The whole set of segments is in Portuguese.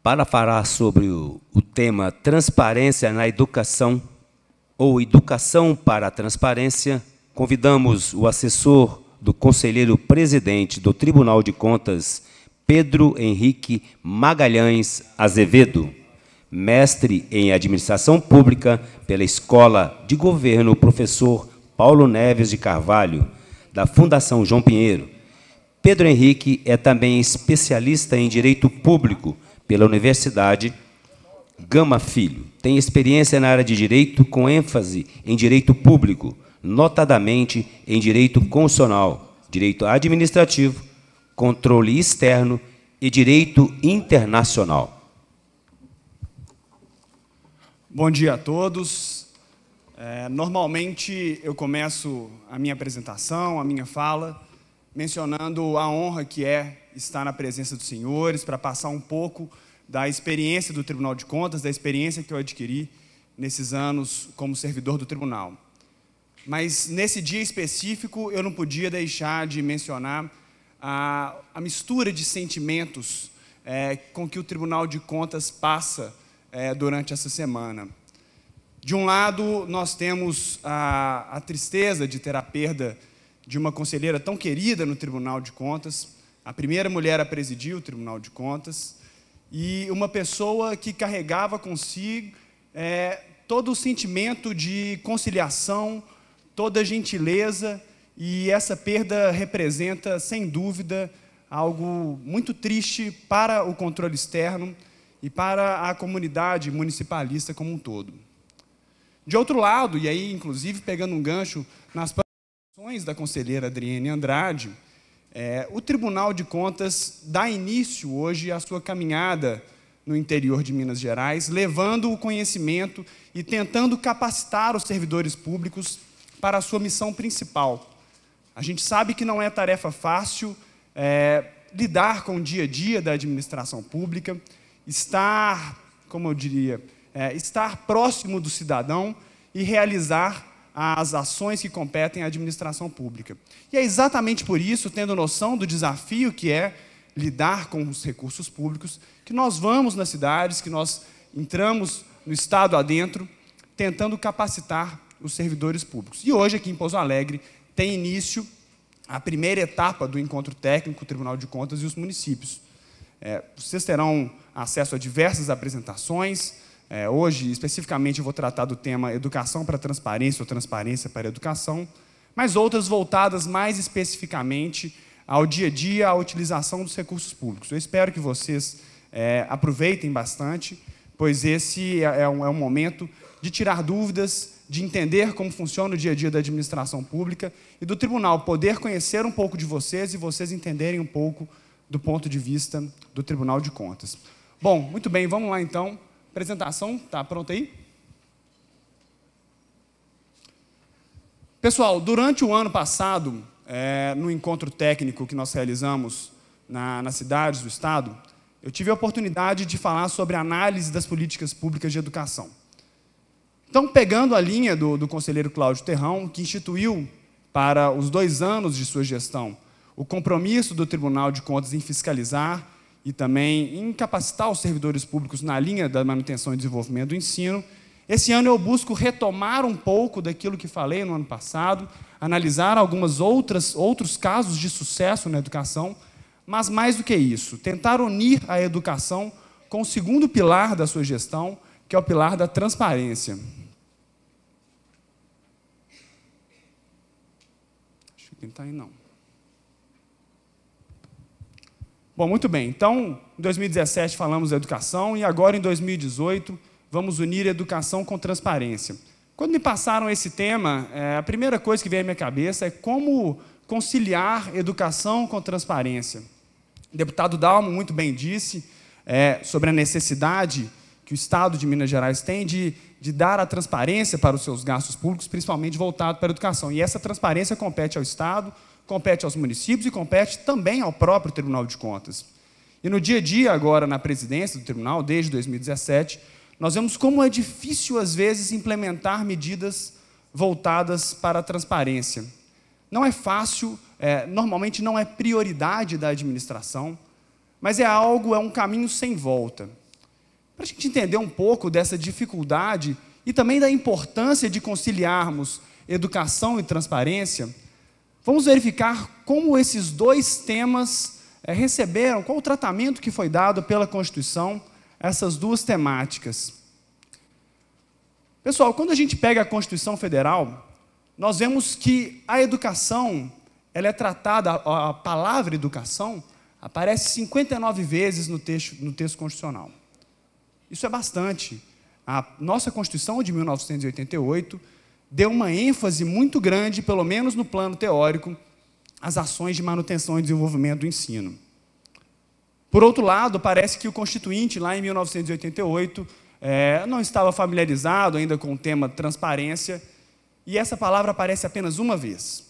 Para falar sobre o tema transparência na educação, ou educação para a transparência, convidamos o assessor do conselheiro-presidente do Tribunal de Contas, Pedro Henrique Magalhães Azevedo, mestre em Administração Pública pela Escola de Governo Professor Paulo Neves de Carvalho, da Fundação João Pinheiro. Pedro Henrique é também especialista em Direito Público pela Universidade Gama Filho. Tem experiência na área de Direito com ênfase em Direito Público, notadamente em Direito Constitucional, Direito Administrativo, Controle Externo e Direito Internacional. Bom dia a todos. Normalmente eu começo a minha apresentação, a minha fala, mencionando a honra que é estar na presença dos senhores, para passar um pouco da experiência do Tribunal de Contas, da experiência que eu adquiri nesses anos como servidor do Tribunal. Mas nesse dia específico eu não podia deixar de mencionar a mistura de sentimentos com que o Tribunal de Contas passa durante essa semana. De um lado, nós temos a tristeza de ter a perda de uma conselheira tão querida no Tribunal de Contas, a primeira mulher a presidir o Tribunal de Contas, e uma pessoa que carregava consigo todo o sentimento de conciliação, toda a gentileza, e essa perda representa, sem dúvida, algo muito triste para o controle externo e para a comunidade municipalista como um todo. De outro lado, e aí, inclusive, pegando um gancho nas participações da conselheira Adriene Andrade, o Tribunal de Contas dá início hoje à sua caminhada no interior de Minas Gerais, levando o conhecimento e tentando capacitar os servidores públicos para a sua missão principal. A gente sabe que não é tarefa fácil lidar com o dia a dia da administração pública, estar, como eu diria, estar próximo do cidadão e realizar as ações que competem à administração pública. E é exatamente por isso, tendo noção do desafio que é lidar com os recursos públicos, que nós vamos nas cidades, que nós entramos no estado adentro, tentando capacitar os servidores públicos. E hoje, aqui em Pouso Alegre, tem início a primeira etapa do encontro técnico, o Tribunal de Contas e os municípios. Vocês terão acesso a diversas apresentações. Hoje, especificamente, eu vou tratar do tema Educação para a Transparência ou Transparência para a Educação, mas outras voltadas mais especificamente ao dia a dia, à utilização dos recursos públicos. Eu espero que vocês aproveitem bastante, pois esse é um momento de tirar dúvidas, de entender como funciona o dia a dia da administração pública e do tribunal poder conhecer um pouco de vocês e vocês entenderem um pouco do ponto de vista do Tribunal de Contas. Bom, muito bem, vamos lá então. Apresentação, está pronta aí? Pessoal, durante o ano passado, no encontro técnico que nós realizamos nas cidades do Estado, eu tive a oportunidade de falar sobre a análise das políticas públicas de educação. Então, pegando a linha do conselheiro Cláudio Terrão, que instituiu para os 2 anos de sua gestão o compromisso do Tribunal de Contas em fiscalizar e também em capacitar os servidores públicos na linha da manutenção e desenvolvimento do ensino, esse ano eu busco retomar um pouco daquilo que falei no ano passado, analisar outros casos de sucesso na educação, mas mais do que isso, tentar unir a educação com o segundo pilar da sua gestão, que é o pilar da transparência. Acho que não está aí, não. Bom, muito bem. Então, em 2017 falamos da educação e agora, em 2018, vamos unir educação com transparência. Quando me passaram esse tema, a primeira coisa que veio à minha cabeça é como conciliar educação com transparência. O deputado Dalmo muito bem disse sobre a necessidade que o Estado de Minas Gerais tem de dar a transparência para os seus gastos públicos, principalmente voltado para a educação. E essa transparência compete ao Estado, compete aos municípios e compete também ao próprio Tribunal de Contas. E no dia a dia, agora, na presidência do Tribunal, desde 2017, nós vemos como é difícil, às vezes, implementar medidas voltadas para a transparência. Não é fácil, normalmente não é prioridade da administração, mas é um caminho sem volta. Para a gente entender um pouco dessa dificuldade e também da importância de conciliarmos educação e transparência, vamos verificar como esses dois temas receberam, qual o tratamento que foi dado pela Constituição a essas duas temáticas. Pessoal, quando a gente pega a Constituição Federal, nós vemos que a educação, ela é tratada, a palavra educação, aparece 59 vezes no texto constitucional. Isso é bastante. A nossa Constituição de 1988 deu uma ênfase muito grande, pelo menos no plano teórico, às ações de manutenção e desenvolvimento do ensino. Por outro lado, parece que o Constituinte, lá em 1988, não estava familiarizado ainda com o tema transparência, e essa palavra aparece apenas uma vez.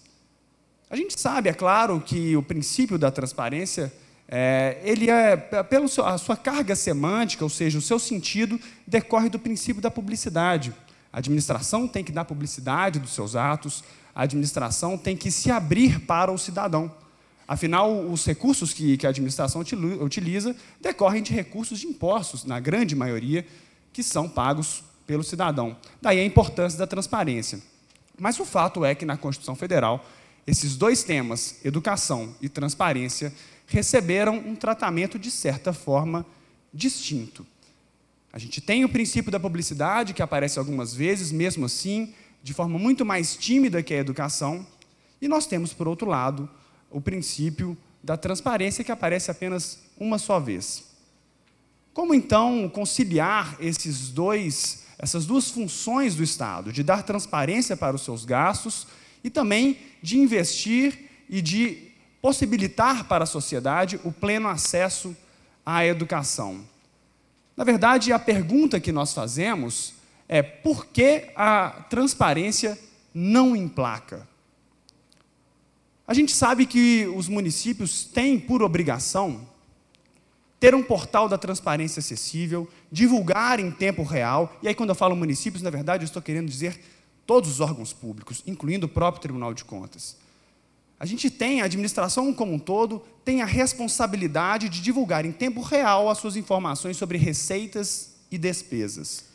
A gente sabe, é claro, que o princípio da transparência, pela sua carga semântica, ou seja, o seu sentido, decorre do princípio da publicidade. A administração tem que dar publicidade dos seus atos, a administração tem que se abrir para o cidadão. Afinal, os recursos que a administração utiliza decorrem de recursos de impostos, na grande maioria, que são pagos pelo cidadão. Daí a importância da transparência. Mas o fato é que na Constituição Federal, esses dois temas, educação e transparência, receberam um tratamento, de certa forma, distinto. A gente tem o princípio da publicidade, que aparece algumas vezes, mesmo assim, de forma muito mais tímida que a educação, e nós temos, por outro lado, o princípio da transparência, que aparece apenas uma só vez. Como, então, conciliar essas duas funções do Estado, de dar transparência para os seus gastos e também de investir e de possibilitar para a sociedade o pleno acesso à educação? Na verdade, a pergunta que nós fazemos é: por que a transparência não emplaca? A gente sabe que os municípios têm por obrigação ter um portal da transparência acessível, divulgar em tempo real, e aí quando eu falo municípios, na verdade eu estou querendo dizer todos os órgãos públicos, incluindo o próprio Tribunal de Contas. A gente tem, a administração como um todo, tem a responsabilidade de divulgar em tempo real as suas informações sobre receitas e despesas.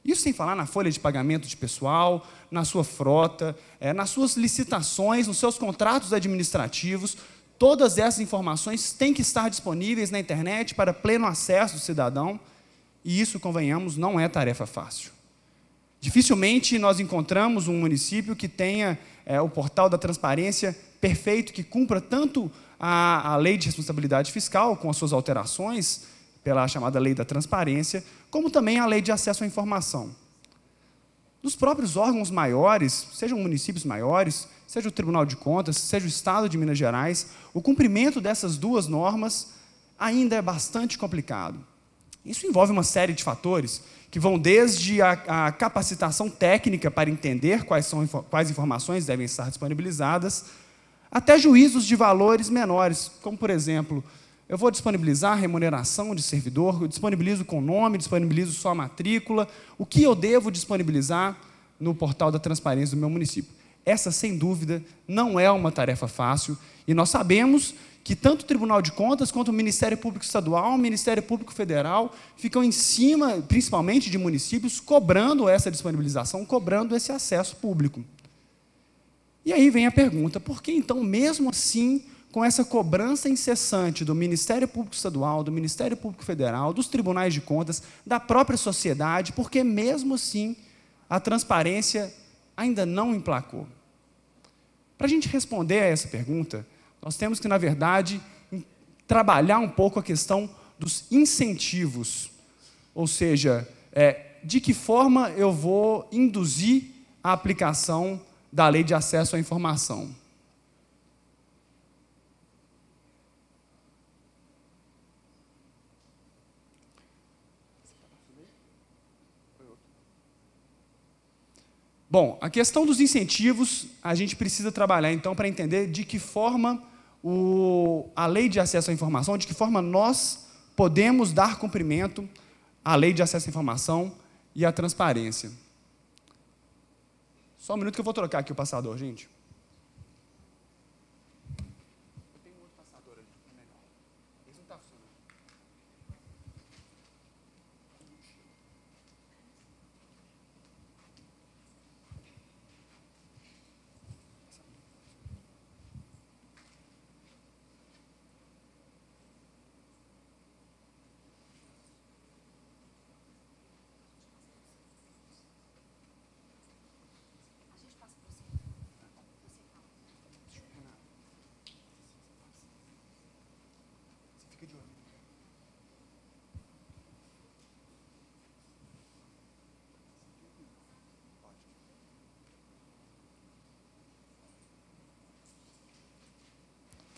Isso sem falar na folha de pagamento de pessoal, na sua frota, nas suas licitações, nos seus contratos administrativos. Todas essas informações têm que estar disponíveis na internet para pleno acesso do cidadão, e isso, convenhamos, não é tarefa fácil. Dificilmente nós encontramos um município que tenha o portal da transparência perfeito, que cumpra tanto a lei de responsabilidade fiscal, com as suas alterações, pela chamada lei da transparência, como também a lei de acesso à informação. Nos próprios órgãos maiores, sejam municípios maiores, seja o Tribunal de Contas, seja o Estado de Minas Gerais, o cumprimento dessas duas normas ainda é bastante complicado. Isso envolve uma série de fatores que vão desde a capacitação técnica para entender quais informações devem estar disponibilizadas, até juízos de valores menores, como, por exemplo, eu vou disponibilizar a remuneração de servidor, eu disponibilizo com nome, disponibilizo só a matrícula, o que eu devo disponibilizar no portal da transparência do meu município. Essa, sem dúvida, não é uma tarefa fácil, e nós sabemos que tanto o Tribunal de Contas quanto o Ministério Público Estadual, o Ministério Público Federal, ficam em cima, principalmente de municípios, cobrando essa disponibilização, cobrando esse acesso público. E aí vem a pergunta: por que então, mesmo assim, com essa cobrança incessante do Ministério Público Estadual, do Ministério Público Federal, dos tribunais de contas, da própria sociedade, por que mesmo assim a transparência ainda não emplacou? Para a gente responder a essa pergunta, nós temos que, na verdade, trabalhar um pouco a questão dos incentivos, ou seja, de que forma eu vou induzir a aplicação da lei de acesso à informação. Bom, a questão dos incentivos, a gente precisa trabalhar, então, para entender de que forma a lei de acesso à informação, de que forma nós podemos dar cumprimento à lei de acesso à informação e à transparência. Só um minuto que eu vou trocar aqui o passador, gente. Eu tenho um outro passador ali, é melhor. Esse não está funcionando.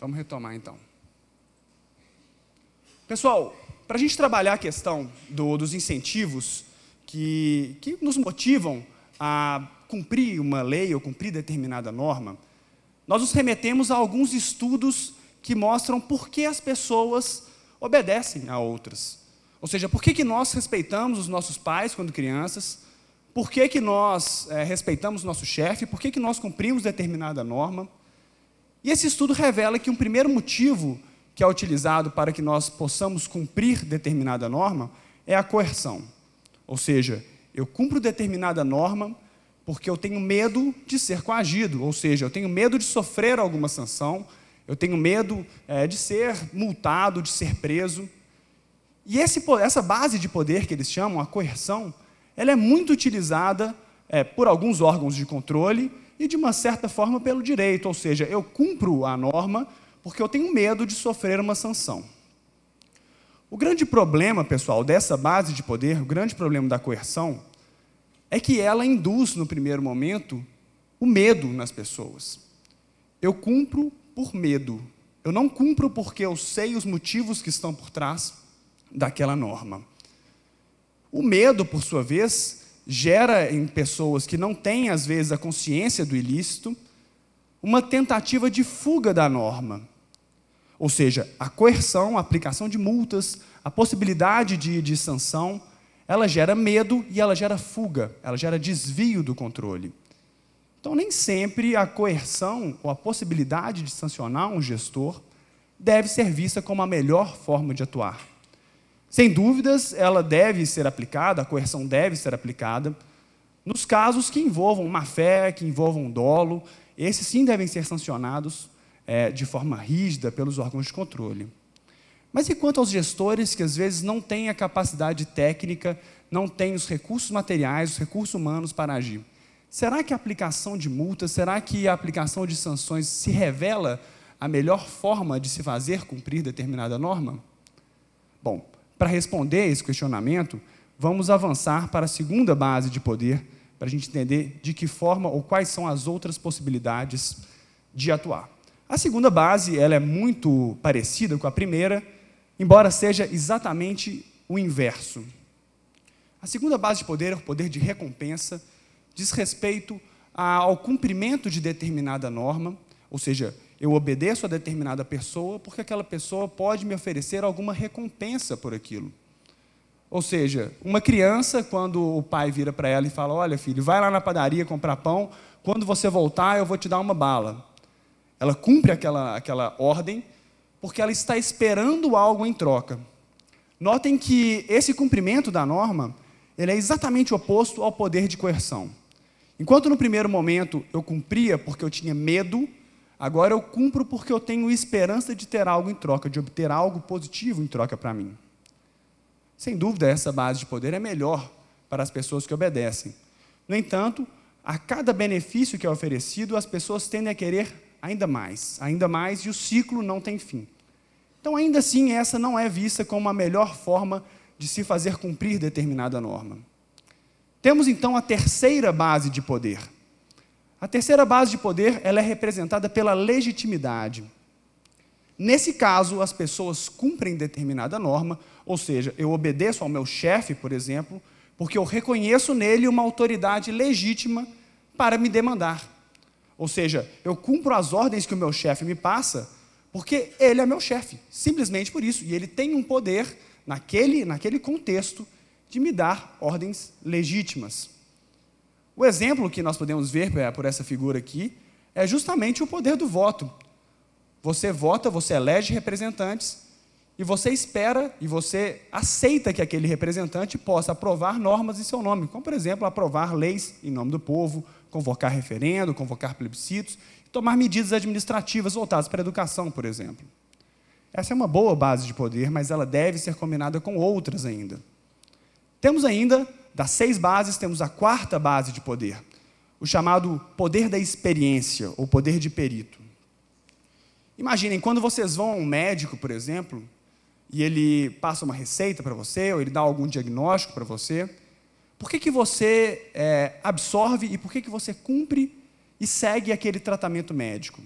Vamos retomar, então. Pessoal, para a gente trabalhar a questão dos incentivos que nos motivam a cumprir uma lei ou cumprir determinada norma, nós nos remetemos a alguns estudos que mostram por que as pessoas obedecem a outras. Ou seja, por que nós respeitamos os nossos pais quando crianças, por que nós respeitamos o nosso chefe, por que nós cumprimos determinada norma. E esse estudo revela que um primeiro motivo que é utilizado para que nós possamos cumprir determinada norma é a coerção. Ou seja, eu cumpro determinada norma porque eu tenho medo de ser coagido, ou seja, eu tenho medo de sofrer alguma sanção, eu tenho medo de ser multado, de ser preso. E essa base de poder que eles chamam, a coerção, ela é muito utilizada por alguns órgãos de controle e, de uma certa forma, pelo direito, ou seja, eu cumpro a norma porque eu tenho medo de sofrer uma sanção. O grande problema, pessoal, dessa base de poder, o grande problema da coerção, é que ela induz, no primeiro momento, o medo nas pessoas. Eu cumpro por medo. Eu não cumpro porque eu sei os motivos que estão por trás daquela norma. O medo, por sua vez, gera em pessoas que não têm, às vezes, a consciência do ilícito, uma tentativa de fuga da norma. Ou seja, a coerção, a aplicação de multas, a possibilidade de sanção, ela gera medo e ela gera fuga, ela gera desvio do controle. Então, nem sempre a coerção ou a possibilidade de sancionar um gestor deve ser vista como a melhor forma de atuar. Sem dúvidas, ela deve ser aplicada, a coerção deve ser aplicada, nos casos que envolvam má-fé, que envolvam dolo, esses sim devem ser sancionados de forma rígida pelos órgãos de controle. Mas e quanto aos gestores que às vezes não têm a capacidade técnica, não têm os recursos materiais, os recursos humanos para agir? Será que a aplicação de multas, será que a aplicação de sanções se revela a melhor forma de se fazer cumprir determinada norma? Bom, para responder a esse questionamento, vamos avançar para a segunda base de poder, para a gente entender de que forma ou quais são as outras possibilidades de atuar. A segunda base, ela é muito parecida com a primeira, embora seja exatamente o inverso. A segunda base de poder é o poder de recompensa, diz respeito ao cumprimento de determinada norma, ou seja, eu obedeço a determinada pessoa porque aquela pessoa pode me oferecer alguma recompensa por aquilo. Ou seja, uma criança, quando o pai vira para ela e fala, olha filho, vai lá na padaria comprar pão, quando você voltar eu vou te dar uma bala. Ela cumpre aquela ordem porque ela está esperando algo em troca. Notem que esse cumprimento da norma, ele é exatamente oposto ao poder de coerção. Enquanto no primeiro momento eu cumpria porque eu tinha medo, agora eu cumpro porque eu tenho esperança de ter algo em troca, de obter algo positivo em troca para mim. Sem dúvida, essa base de poder é melhor para as pessoas que obedecem. No entanto, a cada benefício que é oferecido, as pessoas tendem a querer ainda mais, e o ciclo não tem fim. Então, ainda assim, essa não é vista como a melhor forma de se fazer cumprir determinada norma. Temos, então, a terceira base de poder. A terceira base de poder, ela é representada pela legitimidade. Nesse caso, as pessoas cumprem determinada norma, ou seja, eu obedeço ao meu chefe, por exemplo, porque eu reconheço nele uma autoridade legítima para me demandar. Ou seja, eu cumpro as ordens que o meu chefe me passa, porque ele é meu chefe, simplesmente por isso. E ele tem um poder, naquele contexto, de me dar ordens legítimas. O exemplo que nós podemos ver por essa figura aqui é justamente o poder do voto. Você vota, você elege representantes, e você espera e você aceita que aquele representante possa aprovar normas em seu nome, como, por exemplo, aprovar leis em nome do povo, convocar referendo, convocar plebiscitos, e tomar medidas administrativas voltadas para a educação, por exemplo. Essa é uma boa base de poder, mas ela deve ser combinada com outras ainda. Temos ainda, das 6 bases, temos a quarta base de poder, o chamado poder da experiência, ou poder de perito. Imaginem, quando vocês vão a um médico, por exemplo, e ele passa uma receita para você, ou ele dá algum diagnóstico para você, por que você absorve e por que você cumpre e segue aquele tratamento médico?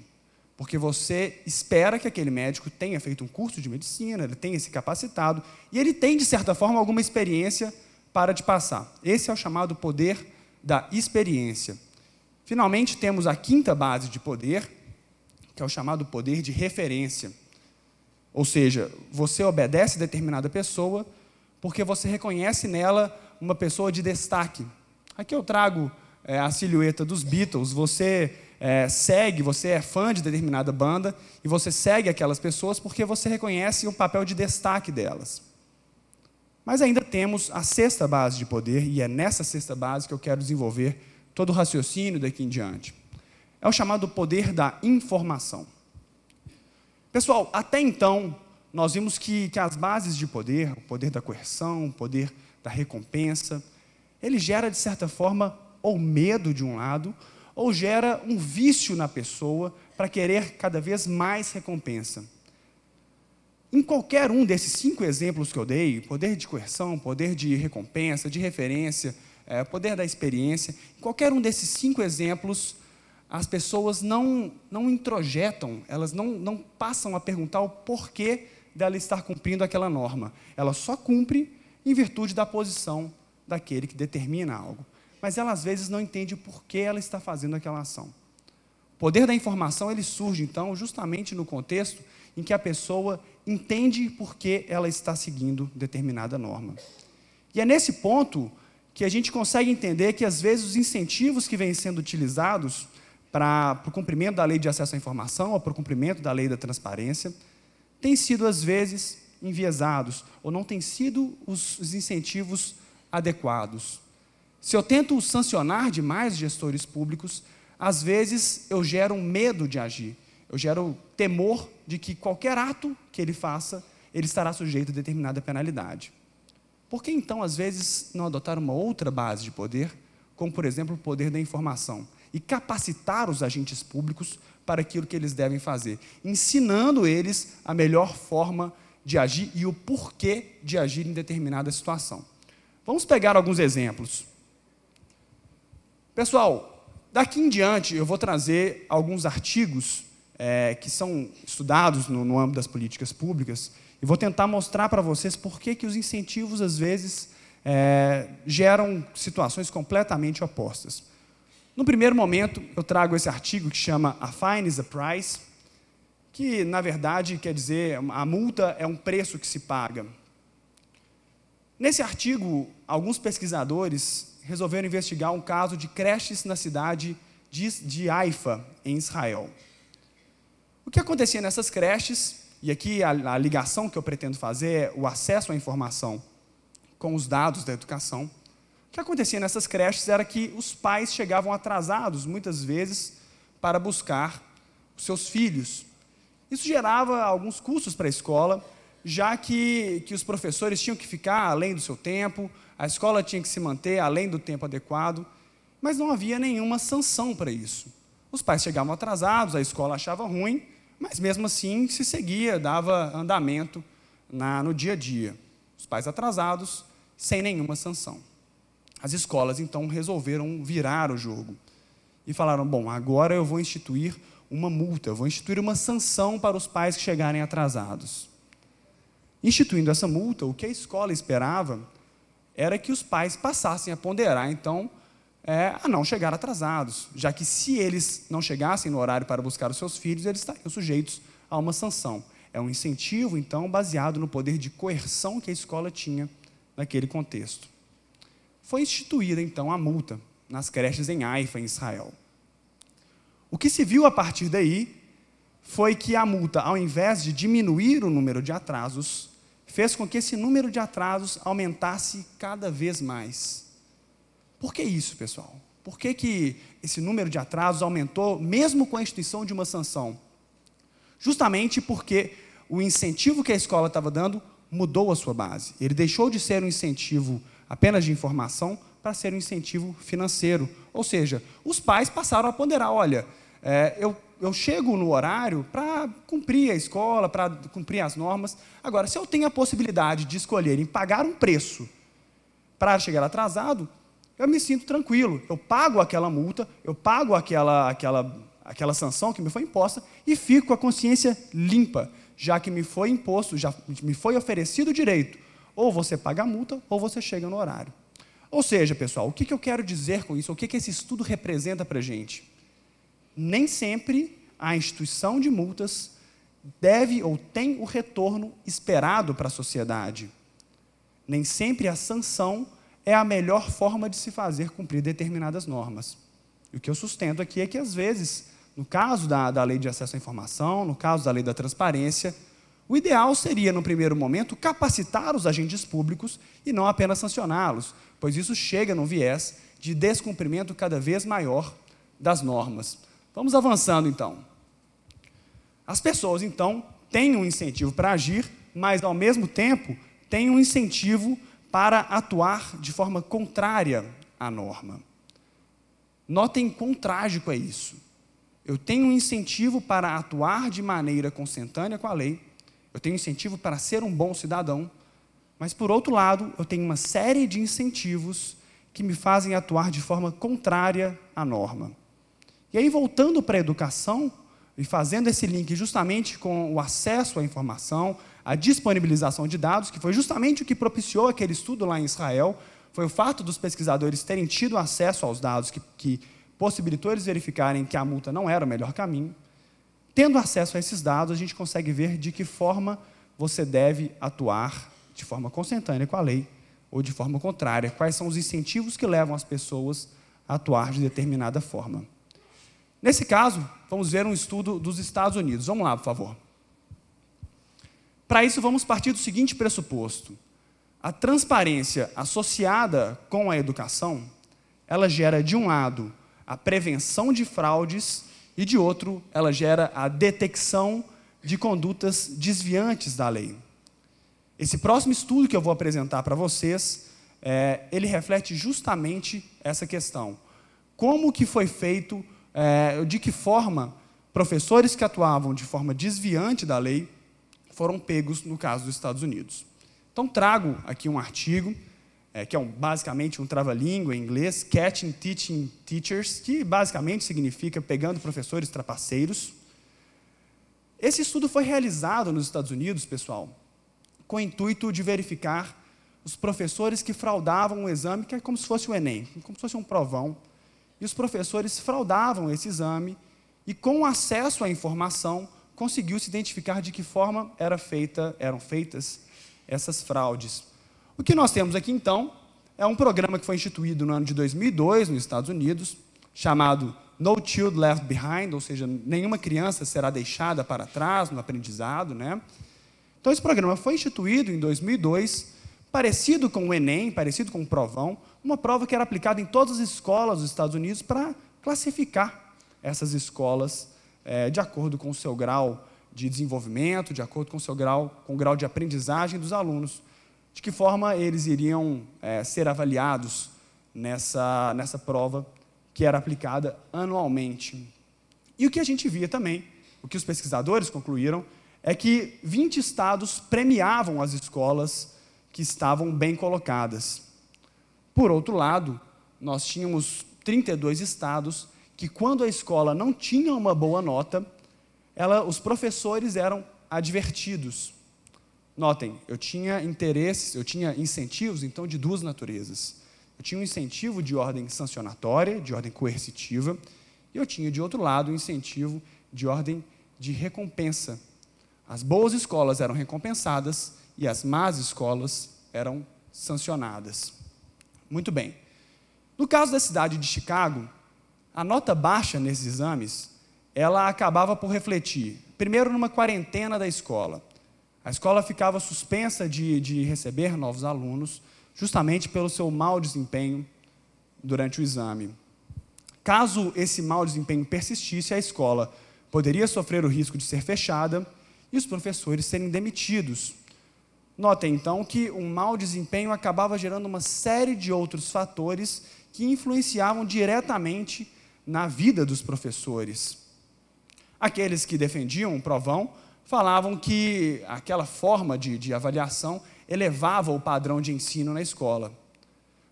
Porque você espera que aquele médico tenha feito um curso de medicina, ele tenha se capacitado, e ele tem, de certa forma, alguma experiência para te passar. Esse é o chamado poder da experiência. Finalmente, temos a quinta base de poder, que é o chamado poder de referência. Ou seja, você obedece a determinada pessoa porque você reconhece nela uma pessoa de destaque. Aqui eu trago a silhueta dos Beatles. Você você é fã de determinada banda e você segue aquelas pessoas porque você reconhece o papel de destaque delas. Mas ainda temos a sexta base de poder, e é nessa sexta base que eu quero desenvolver todo o raciocínio daqui em diante. É o chamado poder da informação. Pessoal, até então, nós vimos que as bases de poder, o poder da coerção, o poder da recompensa, ele gera, de certa forma, ou medo de um lado, ou gera um vício na pessoa para querer cada vez mais recompensa. Em qualquer um desses 5 exemplos que eu dei, poder de coerção, poder de recompensa, de referência, poder da experiência, em qualquer um desses 5 exemplos, as pessoas não introjetam, elas não passam a perguntar o porquê dela estar cumprindo aquela norma. Ela só cumpre em virtude da posição daquele que determina algo. Mas ela, às vezes, não entende por que ela está fazendo aquela ação. O poder da informação, ele surge, então, justamente no contexto em que a pessoa entende por que ela está seguindo determinada norma. E é nesse ponto que a gente consegue entender que, às vezes, os incentivos que vêm sendo utilizados para o cumprimento da lei de acesso à informação ou para o cumprimento da lei da transparência têm sido, às vezes, enviesados ou não têm sido os incentivos adequados. Se eu tento sancionar demais gestores públicos, às vezes eu gero um medo de agir, eu gero temor de que qualquer ato que ele faça, ele estará sujeito a determinada penalidade. Por que então, às vezes, não adotar uma outra base de poder, como, por exemplo, o poder da informação, e capacitar os agentes públicos para aquilo que eles devem fazer, ensinando eles a melhor forma de agir e o porquê de agir em determinada situação? Vamos pegar alguns exemplos. Pessoal, daqui em diante eu vou trazer alguns artigos que são estudados no âmbito das políticas públicas e vou tentar mostrar para vocês por que os incentivos, às vezes, geram situações completamente opostas. No primeiro momento, eu trago esse artigo que chama A Fine is a Price, que, na verdade, quer dizer, a multa é um preço que se paga. Nesse artigo, alguns pesquisadores resolveram investigar um caso de creches na cidade de Haifa, em Israel. O que acontecia nessas creches, e aqui a ligação que eu pretendo fazer é o acesso à informação com os dados da educação. O que acontecia nessas creches era que os pais chegavam atrasados, muitas vezes, para buscar os seus filhos. Isso gerava alguns custos para a escola, já que os professores tinham que ficar além do seu tempo, a escola tinha que se manter além do tempo adequado, mas não havia nenhuma sanção para isso. Os pais chegavam atrasados, a escola achava ruim, mas mesmo assim se seguia, dava andamento no dia a dia. Os pais atrasados, sem nenhuma sanção. As escolas, então, resolveram virar o jogo e falaram, bom, agora eu vou instituir uma multa, eu vou instituir uma sanção para os pais que chegarem atrasados. Instituindo essa multa, o que a escola esperava era que os pais passassem a ponderar, então, a não chegar atrasados, já que se eles não chegassem no horário para buscar os seus filhos, eles estariam sujeitos a uma sanção. É um incentivo, então, baseado no poder de coerção que a escola tinha naquele contexto. Foi instituída, então, a multa nas creches em Haifa, em Israel. O que se viu a partir daí foi que a multa, ao invés de diminuir o número de atrasos, fez com que esse número de atrasos aumentasse cada vez mais. Por que isso, pessoal? Por que esse número de atrasos aumentou, mesmo com a instituição de uma sanção? Justamente porque o incentivo que a escola estava dando mudou a sua base. Ele deixou de ser um incentivo apenas de informação para ser um incentivo financeiro. Ou seja, os pais passaram a ponderar, olha, eu chego no horário para cumprir a escola, para cumprir as normas. Agora, se eu tenho a possibilidade de escolher em pagar um preço para chegar atrasado, eu me sinto tranquilo. Eu pago aquela multa, eu pago aquela aquela sanção que me foi imposta e fico com a consciência limpa, já que me foi imposto, já me foi oferecido o direito. Ou você paga a multa, ou você chega no horário. Ou seja, pessoal, o que eu quero dizer com isso? O que esse estudo representa para a gente? Nem sempre a instituição de multas deve ou tem o retorno esperado para a sociedade. Nem sempre a sanção é a melhor forma de se fazer cumprir determinadas normas. E o que eu sustento aqui é que, às vezes, no caso da lei de acesso à informação, no caso da lei da transparência, o ideal seria, no primeiro momento, capacitar os agentes públicos e não apenas sancioná-los, pois isso chega num viés de descumprimento cada vez maior das normas. Vamos avançando, então. As pessoas, então, têm um incentivo para agir, mas, ao mesmo tempo, têm um incentivo para atuar de forma contrária à norma. Notem quão trágico é isso. Eu tenho um incentivo para atuar de maneira consentânea com a lei, eu tenho incentivo para ser um bom cidadão, mas, por outro lado, eu tenho uma série de incentivos que me fazem atuar de forma contrária à norma. E aí, voltando para a educação, e fazendo esse link justamente com o acesso à informação, a disponibilização de dados, que foi justamente o que propiciou aquele estudo lá em Israel, foi o fato dos pesquisadores terem tido acesso aos dados que possibilitou eles verificarem que a multa não era o melhor caminho. Tendo acesso a esses dados, a gente consegue ver de que forma você deve atuar de forma consentânea com a lei ou de forma contrária, quais são os incentivos que levam as pessoas a atuar de determinada forma. Nesse caso, vamos ver um estudo dos Estados Unidos. Vamos lá, por favor. Para isso, vamos partir do seguinte pressuposto. A transparência associada com a educação, ela gera, de um lado, a prevenção de fraudes e, de outro, ela gera a detecção de condutas desviantes da lei. Esse próximo estudo que eu vou apresentar para vocês, ele reflete justamente essa questão. Como que foi feito, de que forma professores que atuavam de forma desviante da lei foram pegos no caso dos Estados Unidos. Então, trago aqui um artigo, que é basicamente um trava-língua em inglês, Catching Teaching Teachers, que basicamente significa pegando professores trapaceiros. Esse estudo foi realizado nos Estados Unidos, pessoal, com o intuito de verificar os professores que fraudavam o exame, que é como se fosse o Enem, como se fosse um provão, e os professores fraudavam esse exame e, com acesso à informação, conseguiu-se identificar de que forma eram feitas essas fraudes. O que nós temos aqui, então, é um programa que foi instituído no ano de 2002, nos Estados Unidos, chamado No Child Left Behind, ou seja, nenhuma criança será deixada para trás no aprendizado, né? Então, esse programa foi instituído em 2002, parecido com o Enem, parecido com o Provão, uma prova que era aplicada em todas as escolas dos Estados Unidos para classificar essas escolas de acordo com o seu grau de desenvolvimento, de acordo com o grau de aprendizagem dos alunos, de que forma eles iriam ser avaliados nessa prova que era aplicada anualmente. E o que a gente via também, o que os pesquisadores concluíram, é que 20 estados premiavam as escolas que estavam bem colocadas. Por outro lado, nós tínhamos 32 estados que, quando a escola não tinha uma boa nota, os professores eram advertidos. Notem, eu tinha interesses, eu tinha incentivos, então, de duas naturezas. Eu tinha um incentivo de ordem sancionatória, de ordem coercitiva, e eu tinha, de outro lado, um incentivo de ordem de recompensa. As boas escolas eram recompensadas e as más escolas eram sancionadas. Muito bem. No caso da cidade de Chicago, a nota baixa nesses exames, ela acabava por refletir, primeiro, numa quarentena da escola. A escola ficava suspensa de receber novos alunos, justamente pelo seu mau desempenho durante o exame. Caso esse mau desempenho persistisse, a escola poderia sofrer o risco de ser fechada e os professores serem demitidos. Notem, então, que um mau desempenho acabava gerando uma série de outros fatores que influenciavam diretamente na vida dos professores. Aqueles que defendiam o provão falavam que aquela forma de avaliação elevava o padrão de ensino na escola.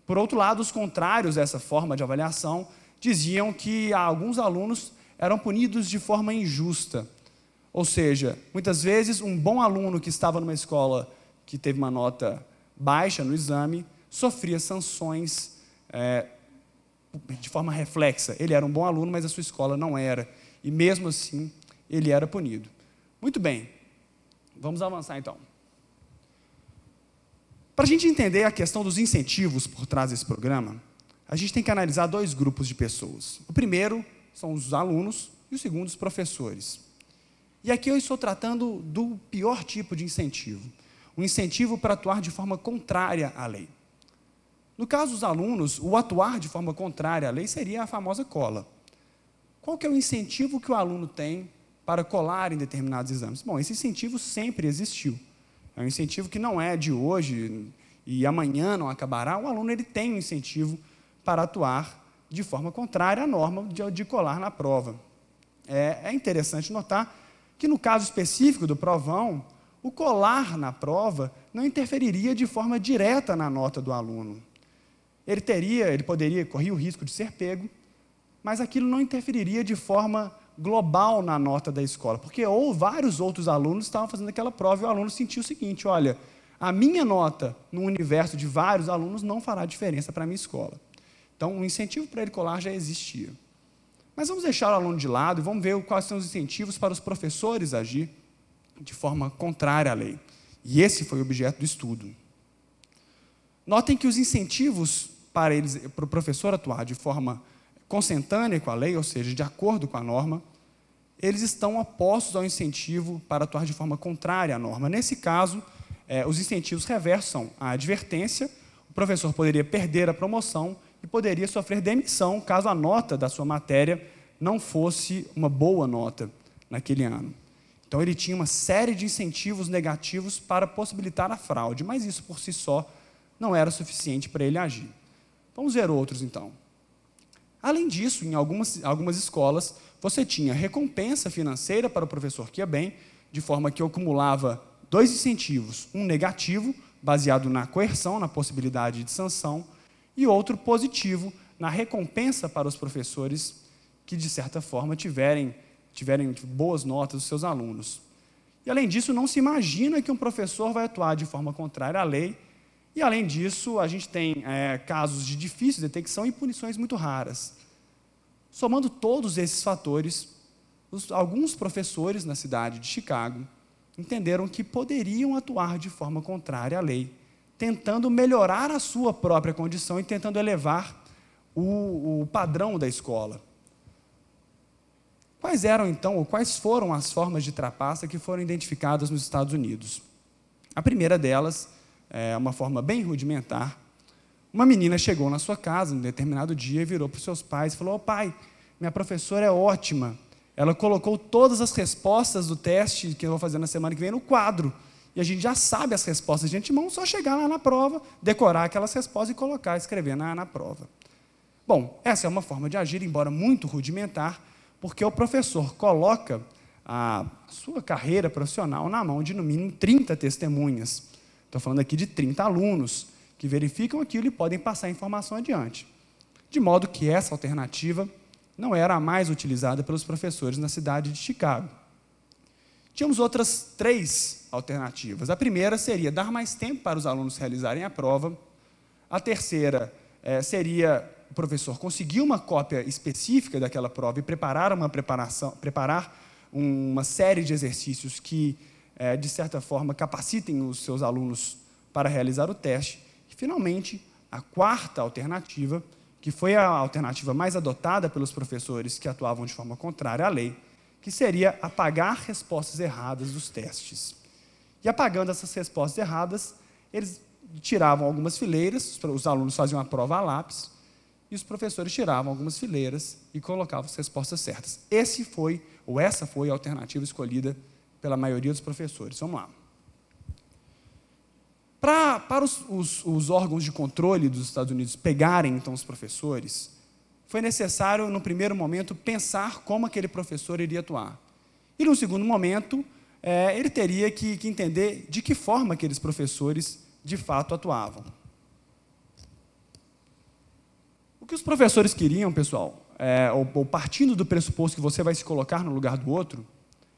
Por outro lado, os contrários a essa forma de avaliação diziam que alguns alunos eram punidos de forma injusta. Ou seja, muitas vezes, um bom aluno que estava numa escola que teve uma nota baixa no exame, sofria sanções de forma reflexa. Ele era um bom aluno, mas a sua escola não era. E mesmo assim, ele era punido. Muito bem, vamos avançar então. Para a gente entender a questão dos incentivos por trás desse programa, a gente tem que analisar dois grupos de pessoas. O primeiro são os alunos e o segundo os professores. E aqui eu estou tratando do pior tipo de incentivo, um incentivo para atuar de forma contrária à lei. No caso dos alunos, o atuar de forma contrária à lei seria a famosa cola. Qual que é o incentivo que o aluno tem para colar em determinados exames? Bom, esse incentivo sempre existiu. É um incentivo que não é de hoje e amanhã não acabará. O aluno ele tem um incentivo para atuar de forma contrária à norma de colar na prova. É interessante notar que, no caso específico do provão, o colar na prova não interferiria de forma direta na nota do aluno. Corria o risco de ser pego, mas aquilo não interferiria de forma global na nota da escola, porque vários outros alunos estavam fazendo aquela prova e o aluno sentiu o seguinte: olha, a minha nota no universo de vários alunos não fará diferença para a minha escola. Então, o incentivo para ele colar já existia. Mas vamos deixar o aluno de lado e vamos ver quais são os incentivos para os professores agir de forma contrária à lei. E esse foi o objeto do estudo. Notem que os incentivos para o professor atuar de forma consentânea com a lei, ou seja, de acordo com a norma, eles estão opostos ao incentivo para atuar de forma contrária à norma. Nesse caso, os incentivos reversos são a advertência, o professor poderia perder a promoção e poderia sofrer demissão caso a nota da sua matéria não fosse uma boa nota naquele ano. Então, ele tinha uma série de incentivos negativos para possibilitar a fraude, mas isso por si só não era suficiente para ele agir. Vamos ver outros, então. Além disso, em algumas escolas, você tinha recompensa financeira para o professor que ia bem, de forma que eu acumulava dois incentivos, um negativo, baseado na coerção, na possibilidade de sanção, e outro positivo, na recompensa para os professores que, de certa forma, tiverem boas notas dos seus alunos. E, além disso, não se imagina que um professor vai atuar de forma contrária à lei. E, além disso, a gente tem casos de difícil detecção e punições muito raras. Somando todos esses fatores, alguns professores na cidade de Chicago entenderam que poderiam atuar de forma contrária à lei, tentando melhorar a sua própria condição e tentando elevar o padrão da escola. Quais eram, então, ou quais foram as formas de trapaça que foram identificadas nos Estados Unidos? A primeira delas é uma forma bem rudimentar. Uma menina chegou na sua casa, em um determinado dia, e virou para os seus pais e falou: pai, minha professora é ótima. Ela colocou todas as respostas do teste que eu vou fazer na semana que vem no quadro. E a gente já sabe as respostas de antemão, só chegar lá na prova, decorar aquelas respostas e escrever na prova. Bom, essa é uma forma de agir, embora muito rudimentar, porque o professor coloca a sua carreira profissional na mão de, no mínimo, 30 testemunhas. Estou falando aqui de 30 alunos que verificam aquilo e podem passar a informação adiante. De modo que essa alternativa não era a mais utilizada pelos professores na cidade de Chicago. Tínhamos outras 3 alternativas. A primeira seria dar mais tempo para os alunos realizarem a prova. A terceira seria o professor conseguir uma cópia específica daquela prova e preparar uma série de exercícios que, de certa forma, capacitem os seus alunos para realizar o teste. E, finalmente, a quarta alternativa, que foi a alternativa mais adotada pelos professores que atuavam de forma contrária à lei, que seria apagar respostas erradas dos testes. E, apagando essas respostas erradas, eles tiravam algumas fileiras, os alunos faziam a prova a lápis, e os professores tiravam algumas fileiras e colocavam as respostas certas. Essa foi a alternativa escolhida pela maioria dos professores. Vamos lá. Para os órgãos de controle dos Estados Unidos pegarem, então, os professores, foi necessário, no primeiro momento, pensar como aquele professor iria atuar. E, no segundo momento, ele teria que entender de que forma aqueles professores, de fato, atuavam. O que os professores queriam, pessoal, ou partindo do pressuposto que você vai se colocar no lugar do outro,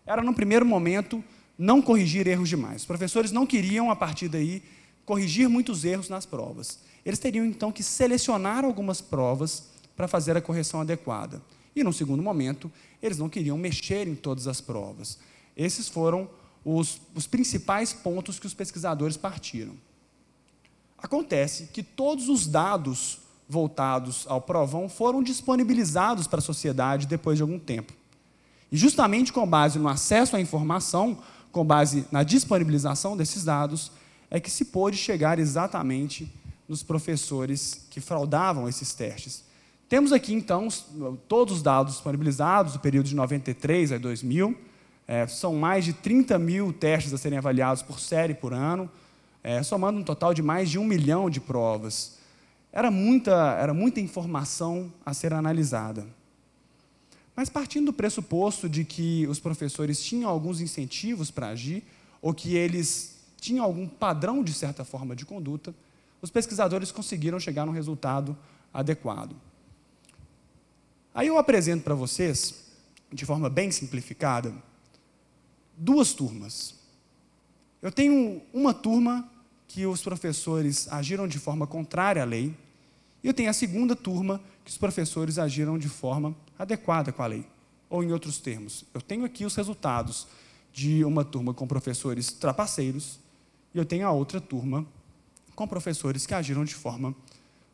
era, no primeiro momento, não corrigir erros demais. Os professores não queriam, a partir daí, corrigir muitos erros nas provas. Eles teriam, então, que selecionar algumas provas para fazer a correção adequada. E, no segundo momento, eles não queriam mexer em todas as provas. Esses foram os principais pontos que os pesquisadores partiram. Acontece que todos os dados voltados ao provão foram disponibilizados para a sociedade depois de algum tempo. E justamente com base no acesso à informação, com base na disponibilização desses dados, é que se pôde chegar exatamente nos professores que fraudavam esses testes. Temos aqui, então, todos os dados disponibilizados do período de 93 a 2000. São mais de 30 mil testes a serem avaliados por série por ano, somando um total de mais de 1 milhão de provas. Era muita informação a ser analisada. Mas partindo do pressuposto de que os professores tinham alguns incentivos para agir, ou que eles tinham algum padrão, de certa forma, de conduta, os pesquisadores conseguiram chegar num resultado adequado. Aí eu apresento para vocês, de forma bem simplificada, duas turmas. Eu tenho uma turma que os professores agiram de forma contrária à lei, e eu tenho a segunda turma que os professores agiram de forma adequada com a lei. Ou, em outros termos, eu tenho aqui os resultados de uma turma com professores trapaceiros, e eu tenho a outra turma com professores que agiram de forma